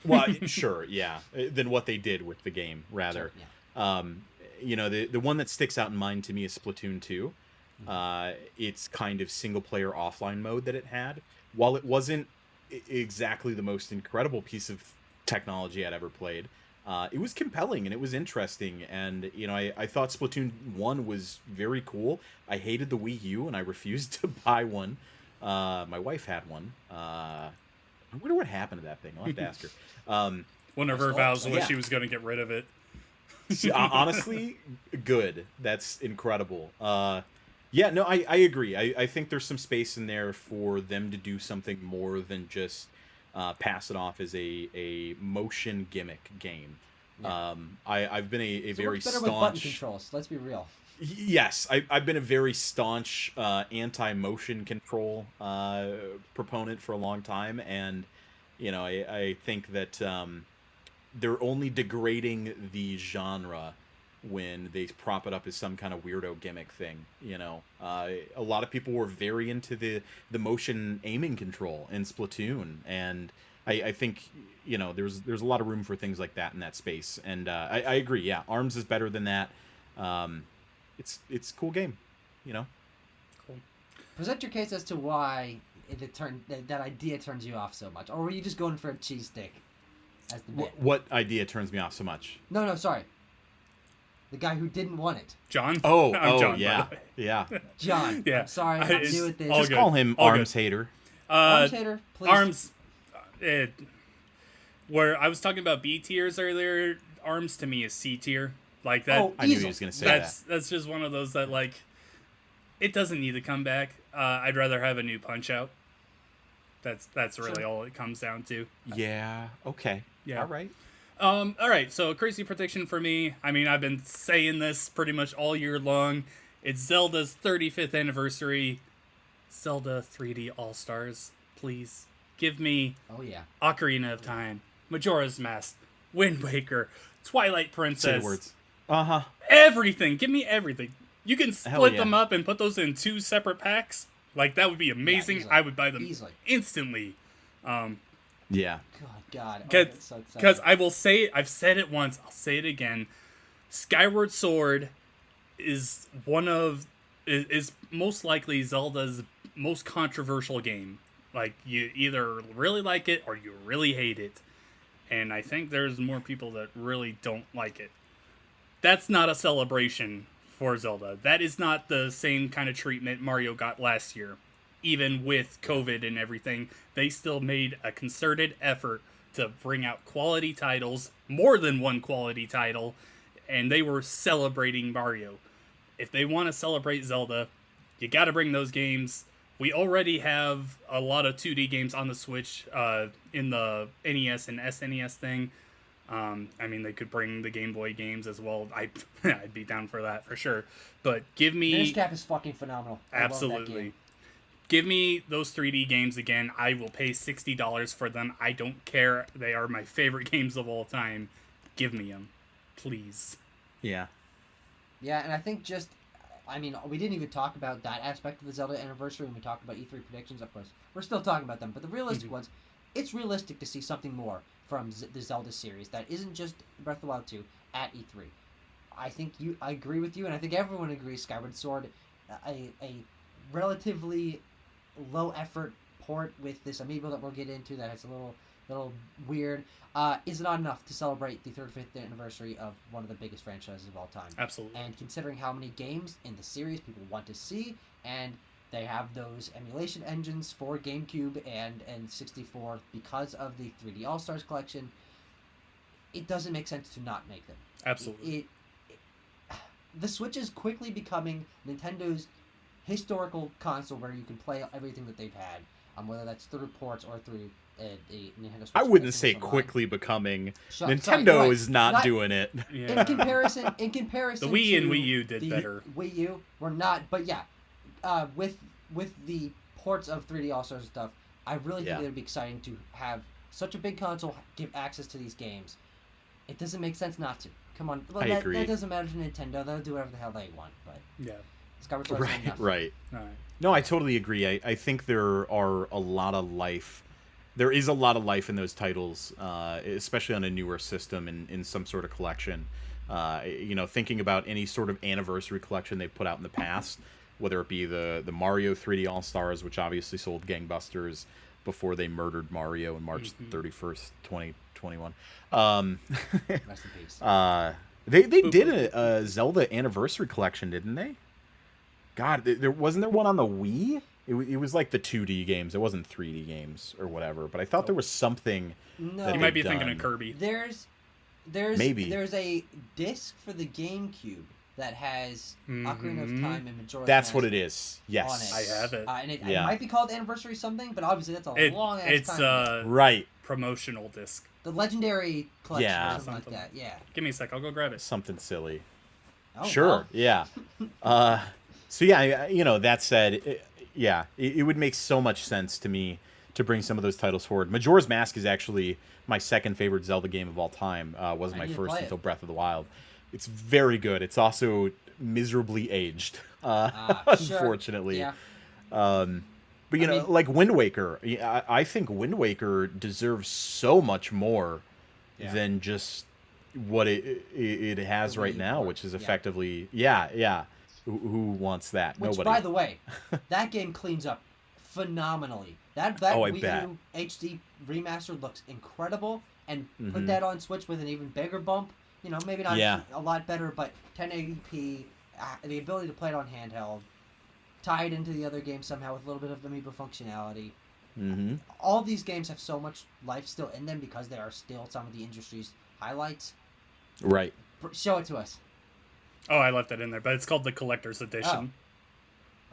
Well, sure, yeah. Than what they did with the game, rather. Sure, yeah. The one that sticks out in mind to me is Splatoon 2. It's kind of single-player offline mode that it had. While it wasn't exactly the most incredible piece of technology I'd ever played, it was compelling and it was interesting. And, you know, I thought Splatoon 1 was very cool. I hated the Wii U and I refused to buy one. My wife had one. I wonder what happened to that thing. I'll have to ask her. One of her vows was she was going to get rid of it. Honestly, good. That's incredible. Yeah, no, I agree. I think there's some space in there for them to do something more than just pass it off as a motion gimmick game. Yeah. I've been a very better staunch with button controls. Let's be real. Yes, I've been a very staunch anti-motion control proponent for a long time, and you know I think that they're only degrading the genre when they prop it up as some kind of weirdo gimmick thing. You know, a lot of people were very into the motion aiming control in Splatoon, and I think you know there's a lot of room for things like that in that space. And I agree. Yeah, ARMS is better than that. It's a cool game, you know. Cool. Present your case as to why that idea turns you off so much, or were you just going for a cheese stick as the bit? What idea turns me off so much? No, sorry. The guy who didn't want it. John? Oh, John, yeah. John. Yeah. I'm sorry. I'm new at this. Just call him ARMS hater. ARMS hater, please. ARMS. Where I was talking about B tiers earlier, ARMS to me is C tier. Like that. Oh, I knew he was going to say that. That's just one of those that like, it doesn't need to come back. I'd rather have a new Punch Out. That's really all it comes down to. Yeah. Okay. Yeah. All right. All right, so crazy prediction for me. I mean, I've been saying this pretty much all year long. It's Zelda's 35th anniversary. Zelda 3D All-Stars. Please give me Ocarina of Time, Majora's Mask, Wind Waker, Twilight Princess. Words. Uh-huh. Everything. Give me everything. You can split them up and put those in 2 separate packs. Like, that would be amazing. Yeah, I would buy them instantly. Yeah. God. Because I will say, I've said it once, I'll say it again. Skyward Sword is is most likely Zelda's most controversial game. Like, you either really like it or you really hate it. And I think there's more people that really don't like it. That's not a celebration for Zelda. That is not the same kind of treatment Mario got last year. Even with COVID and everything, they still made a concerted effort to bring out quality titles, more than one quality title, and they were celebrating Mario. If they want to celebrate Zelda, you got to bring those games. We already have a lot of 2D games on the Switch in the NES and SNES thing. I mean, they could bring the Game Boy games as well. I'd be down for that for sure. But give me... Minish Cap is fucking phenomenal. Absolutely. Give me those 3D games again. I will pay $60 for them. I don't care. They are my favorite games of all time. Give me them. Please. Yeah. Yeah, and I think we didn't even talk about that aspect of the Zelda anniversary when we talked about E3 predictions. Of course, we're still talking about them. But the realistic ones, it's realistic to see something more from the Zelda series that isn't just Breath of the Wild 2 at E3. I agree with you, and I think everyone agrees Skyward Sword, a relatively low effort port with this amiibo that we'll get into that is a little weird, is not enough to celebrate the 35th anniversary of one of the biggest franchises of all time. Absolutely. And considering how many games in the series people want to see, and they have those emulation engines for GameCube and 64 because of the 3D All-Stars collection, it doesn't make sense to not make them. Absolutely. The Switch is quickly becoming Nintendo's historical console where you can play everything that they've had, whether that's through ports or through the Nintendo Switch. I wouldn't say quickly becoming. Nintendo is not doing it. Yeah. In comparison, the Wii and Wii U did better. Wii U were not, but yeah, with the ports of 3D All-Stars and stuff, I really think it would be exciting to have such a big console give access to these games. It doesn't make sense not to. Come on, well, that doesn't matter to Nintendo. They'll do whatever the hell they want, but yeah. Right. No, I totally agree. I think there are a lot of life. There is a lot of life in those titles, especially on a newer system in some sort of collection. Thinking about any sort of anniversary collection they've put out in the past, whether it be the Mario 3D All-Stars, which obviously sold gangbusters, before they murdered Mario on March 31st, 2021. Rest in peace. They did a Zelda anniversary collection, didn't they? God, there wasn't there one on the Wii? It was like the 2D games. It wasn't 3D games or whatever. But I thought there was something. No, You might be thinking of Kirby. There's Maybe. there's a disc for the GameCube that has Ocarina of Time and Majora's That's Mask what it is. Yes, on it. I have it. And it might be called Anniversary something, but obviously that's a long ass It's time. right. Promotional disc. The Legendary Collection Yeah. or something like that. Yeah. Give me a sec. I'll go grab it. Something silly. Oh, Sure. well. Yeah. So yeah, that said, it would make so much sense to me to bring some of those titles forward. Majora's Mask is actually my second favorite Zelda game of all time. Wasn't my first until Breath of the Wild. It's very good. It's also miserably aged, unfortunately. Sure. Yeah. But like Wind Waker, I think Wind Waker deserves so much more than just what it has right now, which is effectively Who wants that? Which, Nobody. by the way, that game cleans up phenomenally. That Wii U HD remaster looks incredible, and put that on Switch with an even bigger bump. Maybe not a lot better, but 1080p, the ability to play it on handheld, tied into the other games somehow with a little bit of amiibo functionality. All these games have so much life still in them because they are still some of the industry's highlights. Right. Show it to us. Oh, I left it in there, but it's called the Collector's Edition.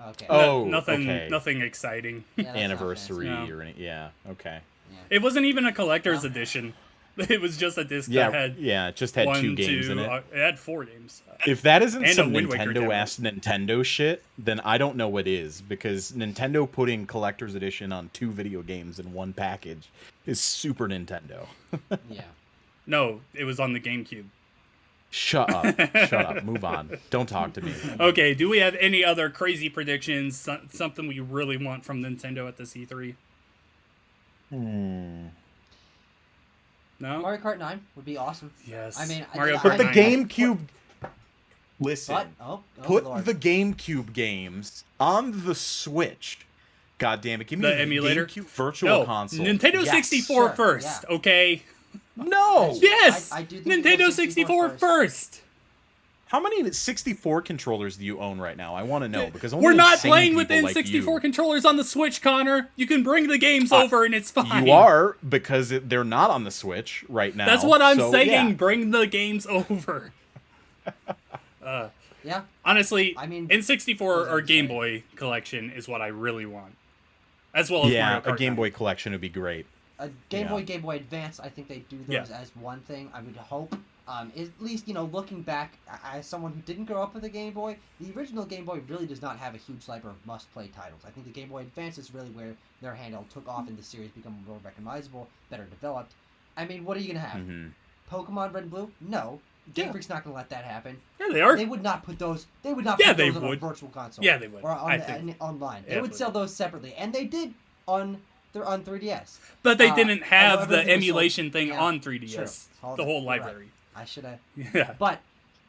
Okay. Nothing exciting. Anniversary or any. Yeah. Okay. Yeah. It wasn't even a collector's edition. It was just a disc that had it just had 2 games in it. It had 4 games. If that isn't And some a Wind Waker Nintendo-ass Nintendo shit, then I don't know what is, because Nintendo putting collector's edition on 2 video games in one package is super Nintendo. Yeah. No, it was on the GameCube. Shut up. Shut up. Move on. Don't talk to me. Okay, do we have any other crazy predictions? Something we really want from Nintendo at this E3? No? Mario Kart 9 would be awesome. Yes. I mean, Mario Put Kart the 9. GameCube... Listen. Put the GameCube games on the Switch. God damn it. Give me The emulator? GameCube Virtual Console. Nintendo 64 Sure, first, yeah. okay? No! Yes! I do think Nintendo 64 64 first! How many 64 controllers do you own right now? I want to know, because only We're not insane playing with people like N64 you- controllers on the Switch, Connor. You can bring the games over and it's fine. You are, because they're not on the Switch right now. That's what I'm so, saying. yeah. Bring the games over. Yeah. Honestly, I mean, N64 or Game Boy collection is what I really want. As well as Mario Kart a Game 9. Boy collection would be great. A Game Boy Advance, I think they do those as one thing. I would hope. At least, looking back, as someone who didn't grow up with a Game Boy, the original Game Boy really does not have a huge library of must-play titles. I think the Game Boy Advance is really where their handheld took off and the series become more recognizable, better developed. I mean, what are you going to have? Pokemon Red and Blue? No. Game Freak's not going to let that happen. Yeah, they are. They would not put those. They would not put those on a virtual console. Yeah, they would. Or online. They would sell those separately, and they did on 3DS. But they didn't have the everything was emulation sold- thing yeah, on 3DS. sure. The whole You're right. library. I should have. Yeah. But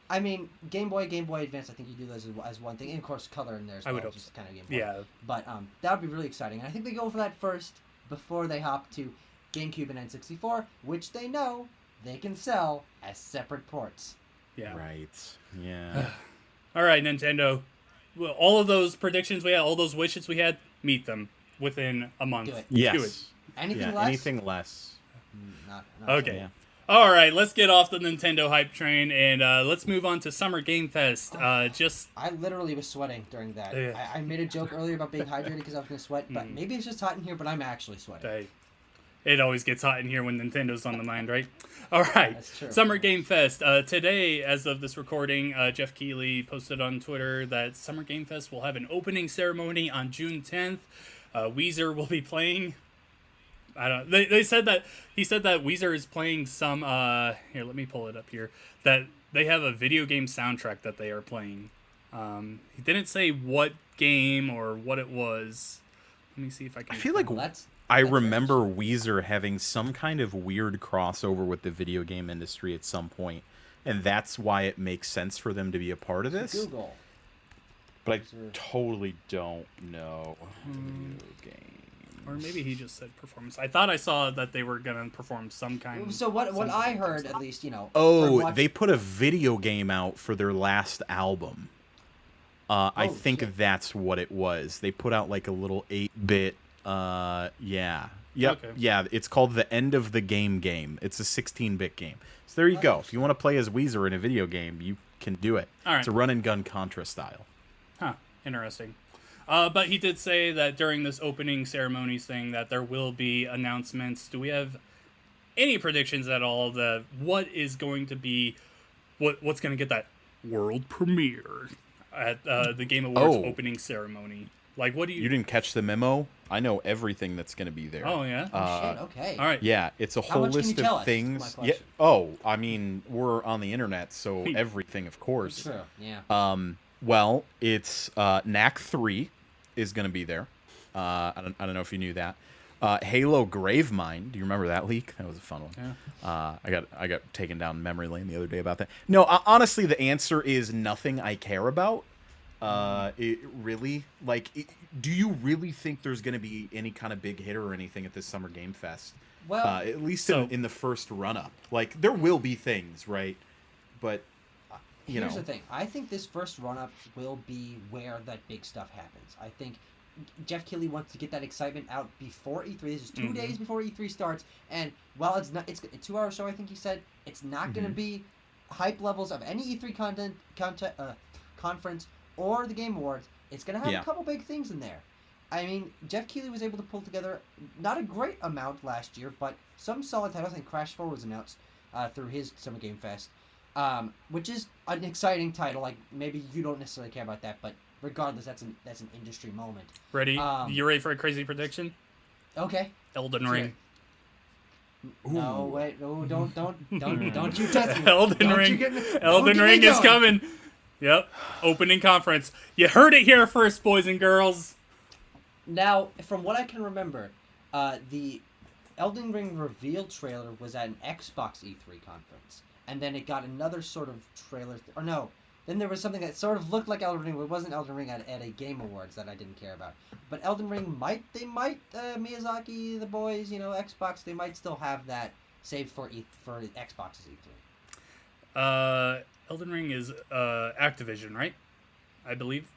I mean, Game Boy Advance. I think you do those as one thing, and of course, color in there as well. I would hope just so. kind of Game Boy. Yeah. But that would be really exciting, and I think they go for that first before they hop to GameCube and N64, which they know they can sell as separate ports. Yeah. Right. Yeah. All right, Nintendo. Well, all of those predictions we had, all those wishes we had, meet them within a month. Do it. Yes. Do it. Anything less? Anything less. Not Okay. Yeah. All right, let's get off the Nintendo hype train and let's move on to Summer Game Fest. I literally was sweating during that. Yeah. I made a joke earlier about being hydrated because I was going to sweat, but maybe it's just hot in here, but I'm actually sweating. It always gets hot in here when Nintendo's on the mind, right? All right, That's true. Summer Game Fest. Today, as of this recording, Jeff Keighley posted on Twitter that Summer Game Fest will have an opening ceremony on June 10th. Weezer will be playing. I don't. They said that he said that Weezer is playing some. Here, let me pull it up here. That they have a video game soundtrack that they are playing. He didn't say what game or what it was. Let me see if I can. I feel like I remember Weezer having some kind of weird crossover with the video game industry at some point, and that's why it makes sense for them to be a part of this. Google. But I totally don't know. Video game. Or maybe he just said performance. I thought I saw that they were gonna perform some kind. So what I heard, at least, Oh, they put a video game out for their last album. I think that's what it was. They put out like a little 8-bit. Yeah. Yep. Okay. Yeah. It's called The End of the Game. It's a 16-bit game. So there you go. If you want to play as Weezer in a video game, you can do it. All right. It's a run and gun Contra style. Huh. Interesting. But he did say that during this opening ceremonies thing that there will be announcements. Do we have any predictions at all that what is going to be what's going to get that world premiere at the Game Awards opening ceremony? Like, what do you... You didn't catch the memo? I know everything that's going to be there. Oh, yeah? Shit, okay. All right. Yeah, it's a whole list of things. Yeah. Oh, I mean, we're on the internet, so everything, of course. True, yeah. Well, it's Knack 3 is going to be there. I don't know if you knew that. Halo Gravemind. Do you remember that leak? That was a fun one. Yeah. I got taken down memory lane the other day about that. No, honestly, the answer is nothing I care about. It really, do you really think there's going to be any kind of big hitter or anything at this Summer Game Fest? Well, at least in the first run-up. Like, there will be things, right? But, here's the thing. I think this first run-up will be where that big stuff happens. I think Jeff Keighley wants to get that excitement out before E3. This is 2 days before E3 starts, and while it's a 2-hour show, I think he said, it's not going to be hype levels of any E3 conference or the Game Awards. It's going to have a couple big things in there. I mean, Jeff Keighley was able to pull together not a great amount last year, but some solid titles. I think Crash 4 was announced through his Summer Game Fest, which is an exciting title. Like, maybe you don't necessarily care about that, but regardless, that's an industry moment. Ready? You ready for a crazy prediction? Okay. Elden Ring. No, wait, no, don't you test me. Elden Ring is coming. Yep. Opening conference. You heard it here first, boys and girls. Now, from what I can remember, the Elden Ring reveal trailer was at an Xbox E3 conference, and then it got another sort of trailer. Then there was something that sort of looked like Elden Ring, but it wasn't Elden Ring at a Game Awards that I didn't care about. But Elden Ring Miyazaki, the boys, Xbox, they might still have that saved for Xbox's E3. Elden Ring is Activision, right? I believe.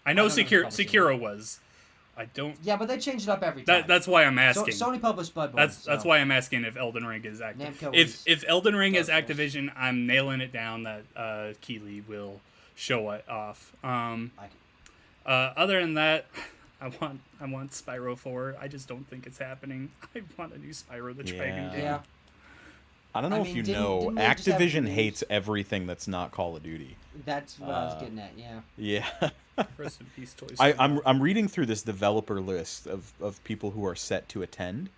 I know Sekiro was. I don't... Yeah, but they change it up every time. That's why I'm asking. Sony published Bloodborne. That's why I'm asking if Elden Ring is Activision. If Elden Ring is Activision, I'm nailing it down that Keighley will show it off. Other than that, I want Spyro 4. I just don't think it's happening. I want a new Spyro the Dragon game. Yeah. I don't know if you know, Activision hates everything that's not Call of Duty. That's what I was getting at, yeah. Yeah. Rest in peace, Toy Story. I'm reading through this developer list of people who are set to attend.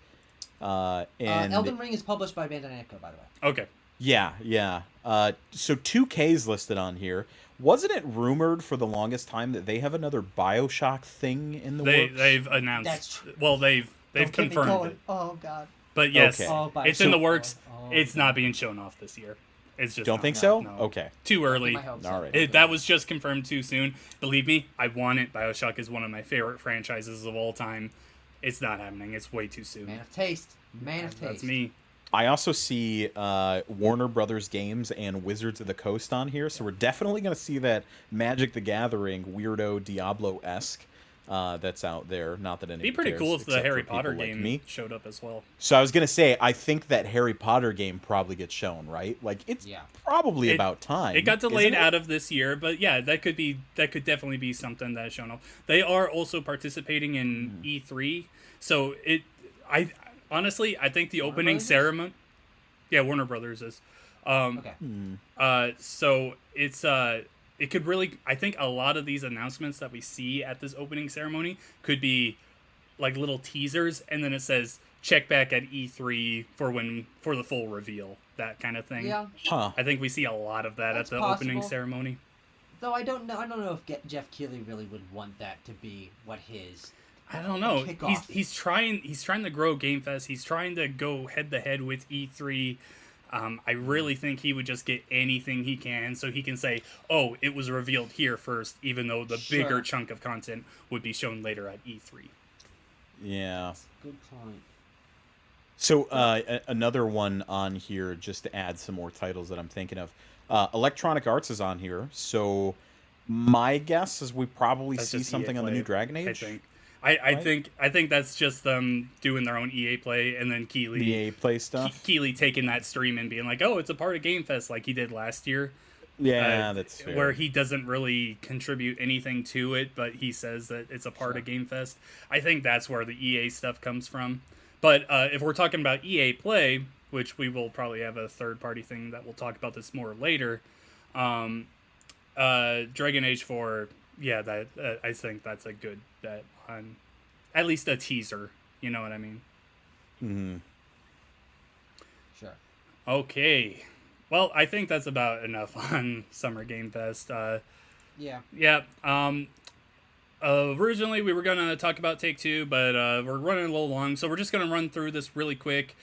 And Elden Ring is published by Bandai Namco, by the way. Okay. Yeah. So 2K's listed on here. Wasn't it rumored for the longest time that they have another BioShock thing in the works? They've announced. That's true. Well, they've confirmed it. Oh God. But yes, it's in the works. It's not being shown off this year. It's just don't think so. No. Okay, too early. All right, that was just confirmed too soon. Believe me, I want it. BioShock is one of my favorite franchises of all time. It's not happening. It's way too soon. Man of taste. That's me. I also see Warner Brothers Games and Wizards of the Coast on here, so we're definitely going to see that Magic the Gathering weirdo Diablo-esque that's out there. Not that anybody It'd be pretty cares, cool if the Harry Potter like game me showed up as well. So I was gonna say, I think that Harry Potter game probably gets shown, right? Like it's probably about time. It got delayed out of this year, but yeah, that could definitely be something that's shown up. They are also participating in E3, so I honestly think the opening ceremony. Yeah, Warner Brothers is. So it's it could really, I think a lot of these announcements that we see at this opening ceremony could be like little teasers, and then it says check back at E3 for the full reveal, that kind of thing. Yeah. I think we see a lot of that at the opening ceremony. Though I don't know if Jeff Keighley really would want that to be what his. I don't know. He's trying to grow Game Fest. He's trying to go head to head with E3. I really think he would just get anything he can so he can say, oh, it was revealed here first, even though the bigger chunk of content would be shown later at E3. Yeah. Good point. So another one on here, just to add some more titles that I'm thinking of. Electronic Arts is on here, so my guess is we probably That's see just something EA on the Play, new Dragon I Age. think. Right? I think that's just them doing their own EA Play, and then The Keeley EA Play stuff. Keeley taking that stream and being like, "Oh, it's a part of Game Fest," like he did last year. Yeah, that's fair. Where he doesn't really contribute anything to it, but he says that it's a part of Game Fest. I think that's where the EA stuff comes from. But if we're talking about EA Play, which we will probably have a third-party thing that we'll talk about this more later, Dragon Age 4, yeah, that I think that's a good bet on at least a teaser. You know what I mean? Mm-hmm. Sure. Okay. Well, I think that's about enough on Summer Game Fest. Yeah. Yeah. Originally, we were going to talk about Take-Two, but we're running a little long, so we're just going to run through this really quick.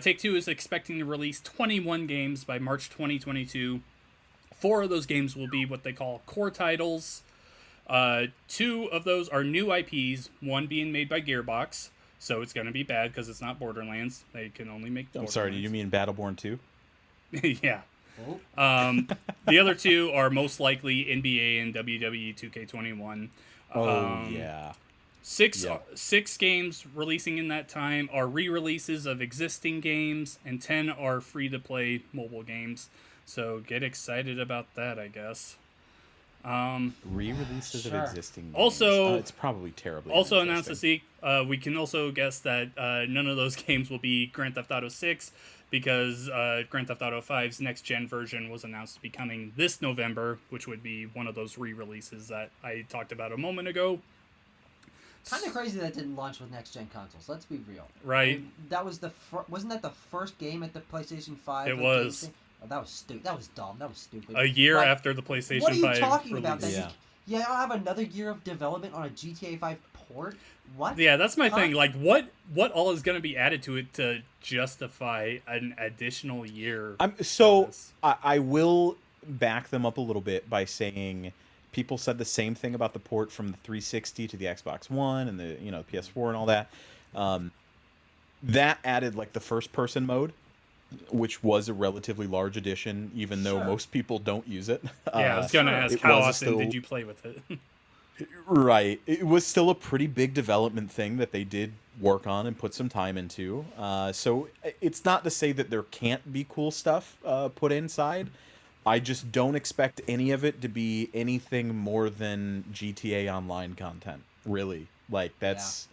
Take-Two is expecting to release 21 games by March 2022. 4 of those games will be what they call core titles. 2 of those are new IPs, one being made by Gearbox, so it's going to be bad because it's not Borderlands. They can only make Borderlands. I'm sorry, do you mean Battleborn 2? Yeah. Oh. The other 2 are most likely NBA and WWE 2K21. Yeah. 6 games releasing in that time are re-releases of existing games, and 10 are free-to-play mobile games. So get excited about that, I guess. Re-releases Sure. of existing games. Also- it's probably terribly Also announced this uninteresting. week, we can also guess that none of those games will be Grand Theft Auto 6 because Grand Theft Auto 5's next-gen version was announced to be coming this November, which would be one of those re-releases that I talked about a moment ago. Kind of crazy that didn't launch with next-gen consoles. Let's be real. Right. And that was wasn't that the first game at the PlayStation 5? It like, was. game thing? Oh, that was stupid. That was dumb. That was stupid. A year Like, after the PlayStation 5 what are you talking about? release. That yeah, I'll have another year of development on a GTA 5 port? What? Yeah, that's my Huh? thing. Like, what all is going to be added to it to justify an additional year? So this? I will back them up a little bit by saying people said the same thing about the port from the 360 to the Xbox One and the PS4 and all that. That added like the first person mode, which was a relatively large addition, even though Sure. most people don't use it. Yeah, I was going to sure. ask, It how was often still- did you play with it? Right. It was still a pretty big development thing that they did work on and put some time into. So it's not to say that there can't be cool stuff put inside. I just don't expect any of it to be anything more than GTA Online content, really. Like, that's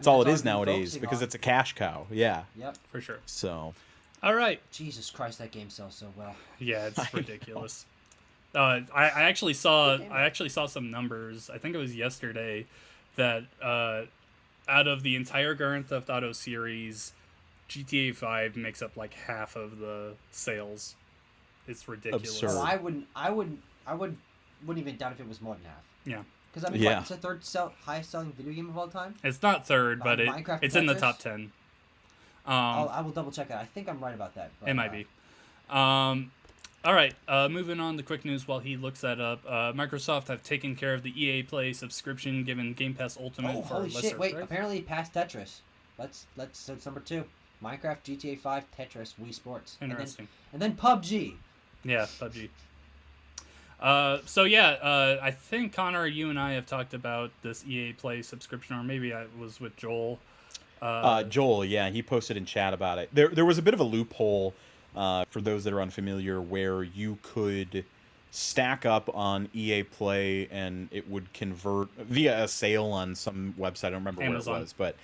all it is they're nowadays, focusing because on. it's a cash cow. Yeah. Yep. For sure. So, All right. Jesus Christ, that game sells so well. Yeah, it's ridiculous. I actually saw some numbers. I think it was yesterday that out of the entire Grand Theft Auto series, GTA 5 makes up like half of the sales. It's ridiculous. Absurd. Oh, I wouldn't even doubt if it was more than half. Yeah. Because I mean, Yeah. it's the third highest selling video game of all time. It's not third, but Minecraft it's in the Tetris? top 10. I will double check that. I think I'm right about that. But, It might be. All right, moving on to quick news while he looks that up. Microsoft have taken care of the EA Play subscription, given Game Pass Ultimate Oh, for holy lesser shit! Wait, price. apparently it passed Tetris. So it's number 2. Minecraft, GTA 5, Tetris, Wii Sports. Interesting. And then PUBG. Yeah, PUBG. So yeah, I think Connor, you and I have talked about this EA Play subscription, or maybe I was with Joel. Joel, yeah, he posted in chat about it. There was a bit of a loophole, for those that are unfamiliar, where you could stack up on EA Play and it would convert via a sale on some website. I don't remember Amazon. where it was, but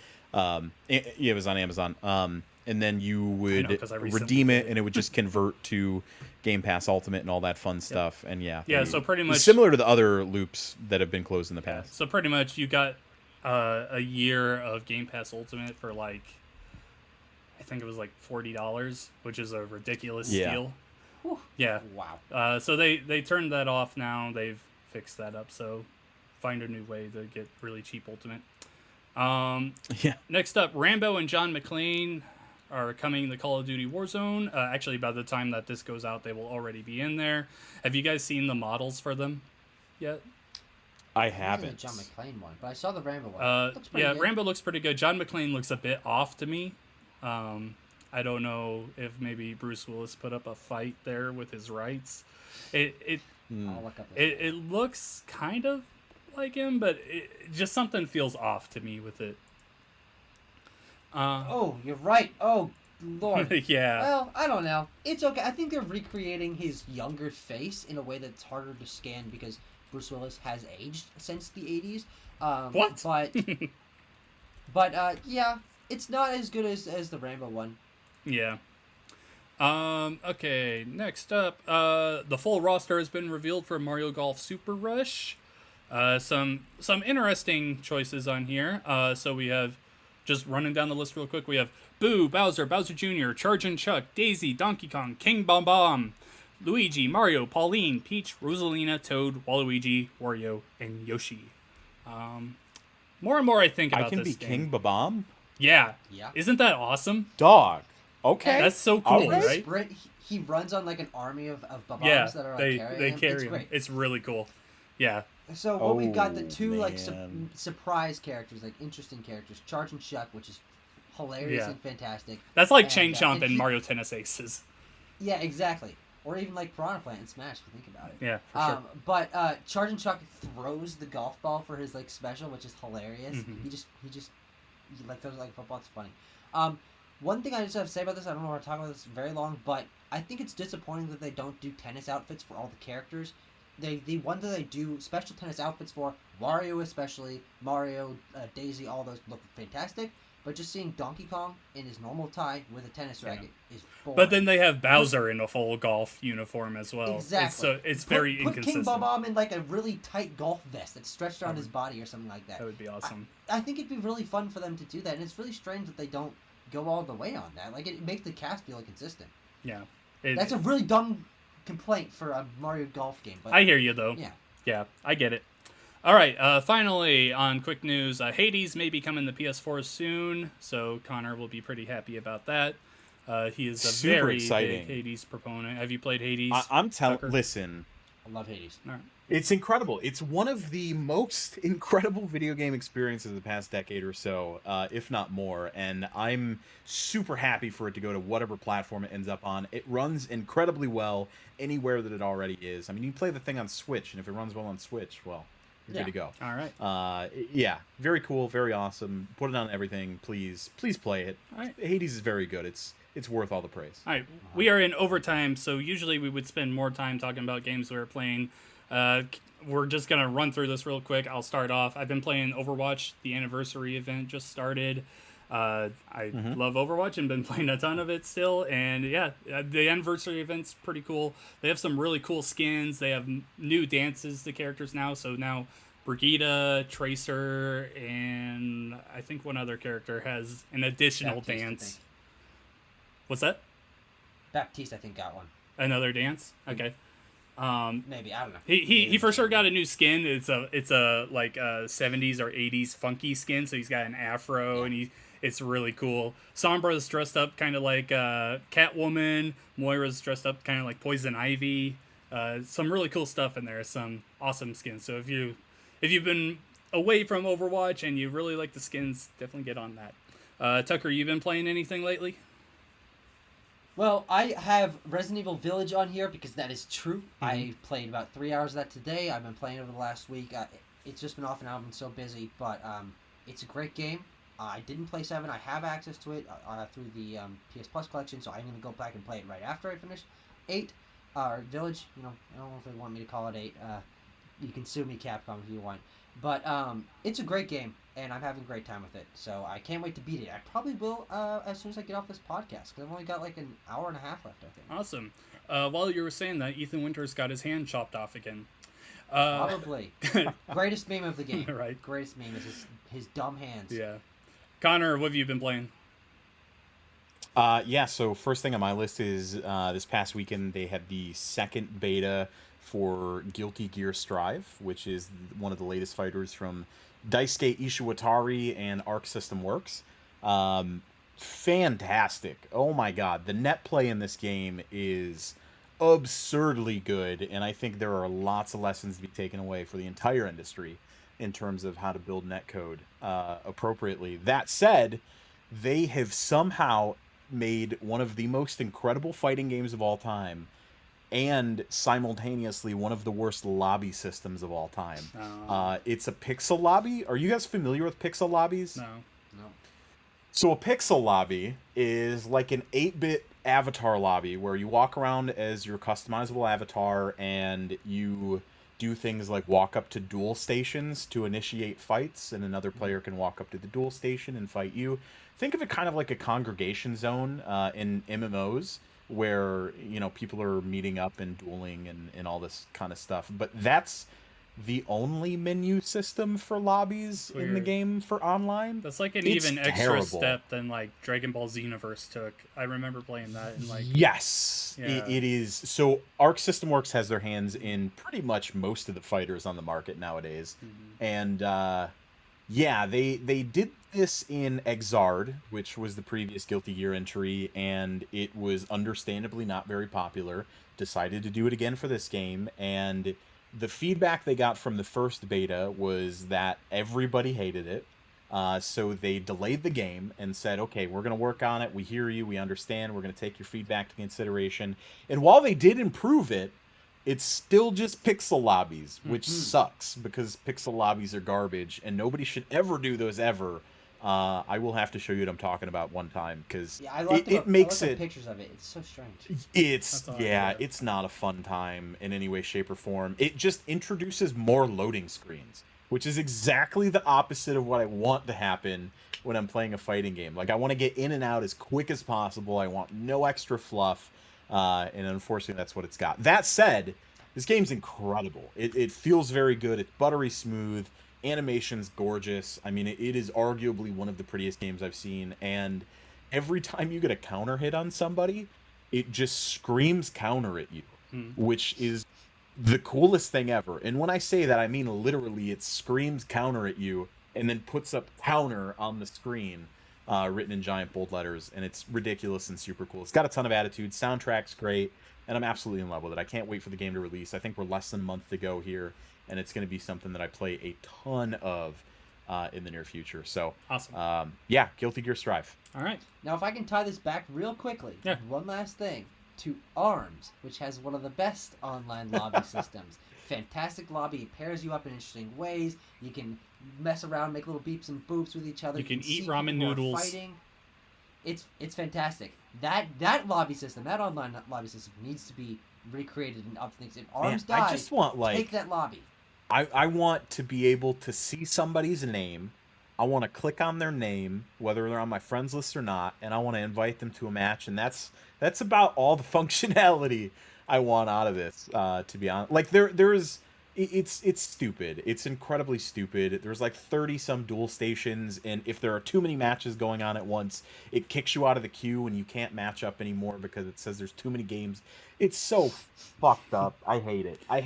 it was on Amazon. And then you would 'cause I recently redeem did it, it. and it would just convert to Game Pass Ultimate and all that fun stuff. And Yeah, they- so pretty much- similar to the other loops that have been closed in the Yeah, past. so pretty much you got a year of Game Pass Ultimate for like, I think it was like $40, which is a ridiculous Yeah. steal. Whew. Yeah. Wow. So they turned that off now. They've fixed that up. So find a new way to get really cheap Ultimate. Yeah. Next up, Rambo and John McClane are coming to Call of Duty Warzone. Actually, by the time that this goes out, they will already be in there. Have you guys seen the models for them yet? I I've seen the haven't. John McClane one, but I saw the Rambo one. Looks pretty Yeah, good. Rambo looks pretty good. John McClane looks a bit off to me. I don't know if maybe Bruce Willis put up a fight there with his rights. It I'll look up this. it looks kind of like him, but just something feels off to me with it. Oh, you're right. Oh, Lord. Yeah. Well, I don't know. It's okay. I think they're recreating his younger face in a way that's harder to scan because Bruce Willis has aged since the 80s. What? But yeah, it's not as good as the Rambo one. Yeah. Okay, next up, the full roster has been revealed for Mario Golf Super Rush. Some interesting choices on here. So we have, just running down the list real quick, we have Boo, Bowser, Bowser Jr., Chargin' Chuck, Daisy, Donkey Kong, King Bomb Bomb, Luigi, Mario, Pauline, Peach, Rosalina, Toad, Waluigi, Wario, and Yoshi. More and more I think about I can this be game. King Babam? Yeah. Yeah. Isn't that awesome? Dog. Okay. That's so cool, Alright. right? Sprint, he runs on like an army of Babams Yeah, that are they carrying him. carry It's him. great. It's really cool. Yeah. So what we've got the Oh, two like man. surprise characters, like interesting characters, Charge and Chuck, which is hilarious Yeah. and fantastic. That's like And, Chang Chomp and and he- Mario Tennis Aces. Yeah, exactly. Or even like Piranha Plant and Smash, if you think about it. Yeah, for sure. But Charge and Chuck throws the golf ball for his like special, which is hilarious. Mhm. He like throws it like a football. It's funny. One thing I just have to say about this, I don't want to talk about this very long, but I think it's disappointing that they don't do tennis outfits for all the characters. The ones that they do special tennis outfits for, Wario especially, Mario, Daisy, all those look fantastic. But just seeing Donkey Kong in his normal tie with a tennis racket is boring. But then they have Bowser in a full golf uniform as well. Exactly. It's very put inconsistent. King Bob in like a really tight golf vest that's stretched around his body or something like that. That would be awesome. I think it'd be really fun for them to do that, and it's really strange that they don't go all the way on that. Like, it makes the cast feel consistent. Yeah. That's a really dumb complaint for a Mario Golf game. But I hear you, though. yeah. Yeah, I get it. All right, finally, on quick news, Hades may be coming to PS4 soon, so Connor will be pretty happy about that. He is a Super very exciting. big Hades proponent. Have you played Hades? I'm telling. Tucker? Listen, I love Hades. All right. it's incredible. It's one of the most incredible video game experiences of the past decade or so, if not more. And I'm super happy for it to go to whatever platform it ends up on. It runs incredibly well anywhere that it already is. I mean, you play the thing on Switch, and if it runs well on Switch, well, you're good to go. All right. Yeah, very cool, very awesome. Put it on everything, please play it. All right. Hades is very good. It's worth all the praise. All right, we are in overtime, so usually we would spend more time talking about games we were playing. We're just going to run through this real quick. I'll start off. I've been playing Overwatch. The anniversary event just started. I love Overwatch and been playing a ton of it still. And yeah, the anniversary event's pretty cool. They have some really cool skins. They have new dances to characters now. So now Brigitte, Tracer, and I think one other character has an additional Baptiste, I dance. think. What's that? Baptiste, I think, got one. Another dance? Okay. Maybe, I don't know. He for sure got a new skin. It's a like 70s or 80s funky skin, so he's got an afro and it's really cool. Sombra's dressed up kind of like Catwoman. Moira's dressed up kind of like Poison Ivy. Some really cool stuff in there. Some awesome skins. So if you've been away from Overwatch and you really like the skins, definitely get on that. Tucker, you been playing anything lately? Well, I have Resident Evil Village on here because that is true. I played about 3 hours of that today. I've been playing over the last week. It's just been off and on. I've been so busy, but it's a great game. I didn't play 7. I have access to it through the PS Plus collection, so I'm going to go back and play it right after I finish 8. Village, I don't know if they want me to call it 8. You can sue me, Capcom, if you want. But it's a great game, and I'm having a great time with it. So I can't wait to beat it. I probably will as soon as I get off this podcast, because I've only got like an hour and a half left, I think. Awesome. While you were saying that, Ethan Winters got his hand chopped off again. Probably. Greatest meme of the game. Right. Greatest meme is his dumb hands. Yeah. Connor, what have you been playing? Yeah, so first thing on my list is this past weekend they had the second beta for Guilty Gear Strive, which is one of the latest fighters from Daisuke Ishiwatari and Arc System Works. Fantastic. Oh my god, the net play in this game is absurdly good, and I think there are lots of lessons to be taken away for the entire industry in terms of how to build netcode appropriately. That said, they have somehow made one of the most incredible fighting games of all time, and simultaneously one of the worst lobby systems of all time. It's a pixel lobby. Are you guys familiar with pixel lobbies? No. So a pixel lobby is like an 8-bit avatar lobby where you walk around as your customizable avatar and you do things like walk up to duel stations to initiate fights, and another player can walk up to the duel station and fight you. Think of it kind of like a congregation zone in MMOs where, you know, people are meeting up and dueling and all this kind of stuff. But that's the only menu system for lobbies in the game for online. That's like an even extra step than like Dragon Ball Xenoverse took. I remember playing that and like yes, it is. So Arc System Works has their hands in pretty much most of the fighters on the market nowadays, and yeah, they did this in Exard, which was the previous Guilty Gear entry, and it was understandably not very popular. Decided to do it again for this game, and the feedback they got from the first beta was that everybody hated it. So they delayed the game and said, okay, we're going to work on it. We hear you. We understand. We're going to take your feedback to consideration. And while they did improve it, it's still just pixel lobbies, which sucks because pixel lobbies are garbage and nobody should ever do those ever. I will have to show you what I'm talking about one time because it makes it pictures of it. It's so strange. It's not a fun time in any way, shape, or form. It just introduces more loading screens, which is exactly the opposite of what I want to happen when I'm playing a fighting game. Like, I want to get in and out as quick as possible. I want no extra fluff, and unfortunately, that's what it's got. That said, this game's incredible. It feels very good. It's buttery smooth. Animation's gorgeous. I mean, it is arguably one of the prettiest games I've seen, and every time you get a counter hit on somebody, it just screams counter at you, which is the coolest thing ever. And when I say that, I mean literally it screams counter at you and then puts up counter on the screen, written in giant bold letters, and it's ridiculous and super cool. It's got a ton of attitude. Soundtrack's great, and I'm absolutely in love with it. I can't wait for the game to release. I think we're less than a month to go here, and it's going to be something that I play a ton of in the near future. So, awesome. Yeah, Guilty Gear Strive. All right. Now, if I can tie this back real quickly, one last thing, to ARMS, which has one of the best online lobby systems. Fantastic lobby. It pairs you up in interesting ways. You can mess around, make little beeps and boops with each other. You can eat ramen noodles. Fighting. It's fantastic. That lobby system, that online lobby system, needs to be recreated and up things. If ARMS dies, I just want, like, take that lobby. I want to be able to see somebody's name. I want to click on their name, whether they're on my friends list or not, and I want to invite them to a match. And that's about all the functionality I want out of this. To be honest, like it's stupid. It's incredibly stupid. There's like 30 some duel stations, and if there are too many matches going on at once, it kicks you out of the queue and you can't match up anymore because it says there's too many games. It's so fucked up. I hate it. All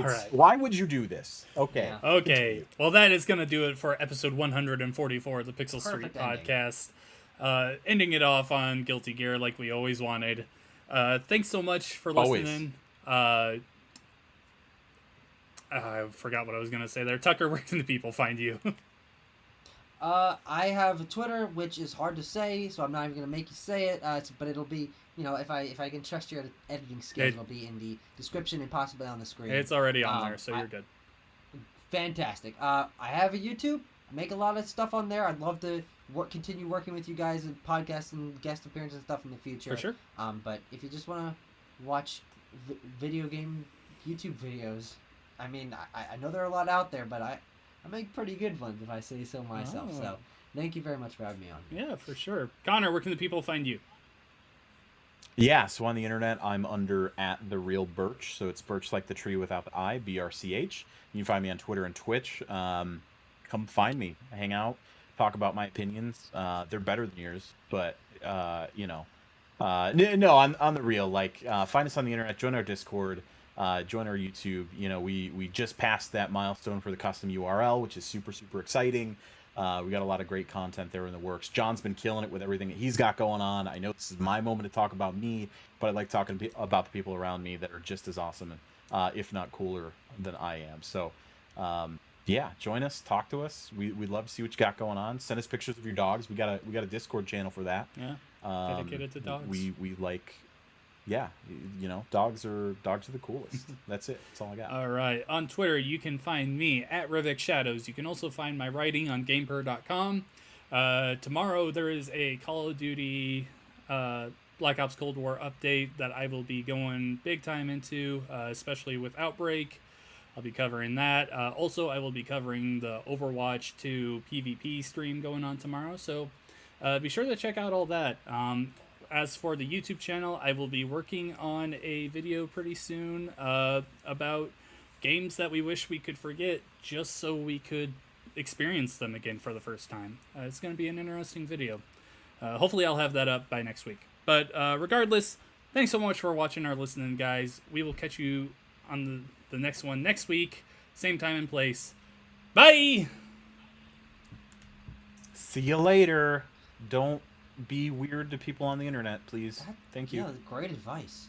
right. Why would you do this? Okay. Yeah. Okay. Well, that is going to do it for episode 144 of the Pixel Street Podcast. Ending it off on Guilty Gear like we always wanted. Thanks so much for listening. I forgot what I was going to say there. Tucker, where can the people find you? I have a Twitter, which is hard to say, so I'm not even going to make you say it. But it'll be, if I can trust your editing skills, it'll be in the description and possibly on the screen. It's already on there, so you're good. Fantastic. I have a YouTube. I make a lot of stuff on there. I'd love to continue working with you guys in podcasts and guest appearances and stuff in the future. For sure. But if you just want to watch video game YouTube videos, I mean, I know there are a lot out there, but I make pretty good ones if I say so myself. Oh. So thank you very much for having me on. Yeah, for sure. Connor, where can the people find you? Yeah, so on the internet, I'm under @TheRealBirch. So it's Birch like the tree without the I, BRCH. You can find me on Twitter and Twitch. Come find me, hang out, talk about my opinions. They're better than yours, but no, on the real. Like, find us on the internet, join our Discord, join our YouTube. We just passed that milestone for the custom URL, which is super, super exciting. We got a lot of great content there in the works. John's been killing it with everything that he's got going on. I know this is my moment to talk about me, but I like talking about the people around me that are just as awesome, if not cooler than I am. So, Yeah, join us, talk to us. We'd love to see what you got going on. Send us pictures of your dogs. We got a Discord channel for that. Yeah, dedicated to dogs. We like, yeah, you know, dogs are the coolest. That's it. That's all I got. All right. On Twitter, you can find me at Rivik Shadows. You can also find my writing on GamePer.com. Tomorrow there is a Call of Duty Black Ops Cold War update that I will be going big time into, especially with Outbreak. I'll be covering that. Also, I will be covering the Overwatch 2 PvP stream going on tomorrow, so be sure to check out all that. As for the YouTube channel, I will be working on a video pretty soon about games that we wish we could forget just so we could experience them again for the first time. It's going to be an interesting video. Hopefully I'll have that up by next week. But regardless, thanks so much for watching or listening, guys. We will catch you on the next one next week. Same time and place. Bye! See you later. Don't be weird to people on the internet, please. Thank you. Yeah, great advice.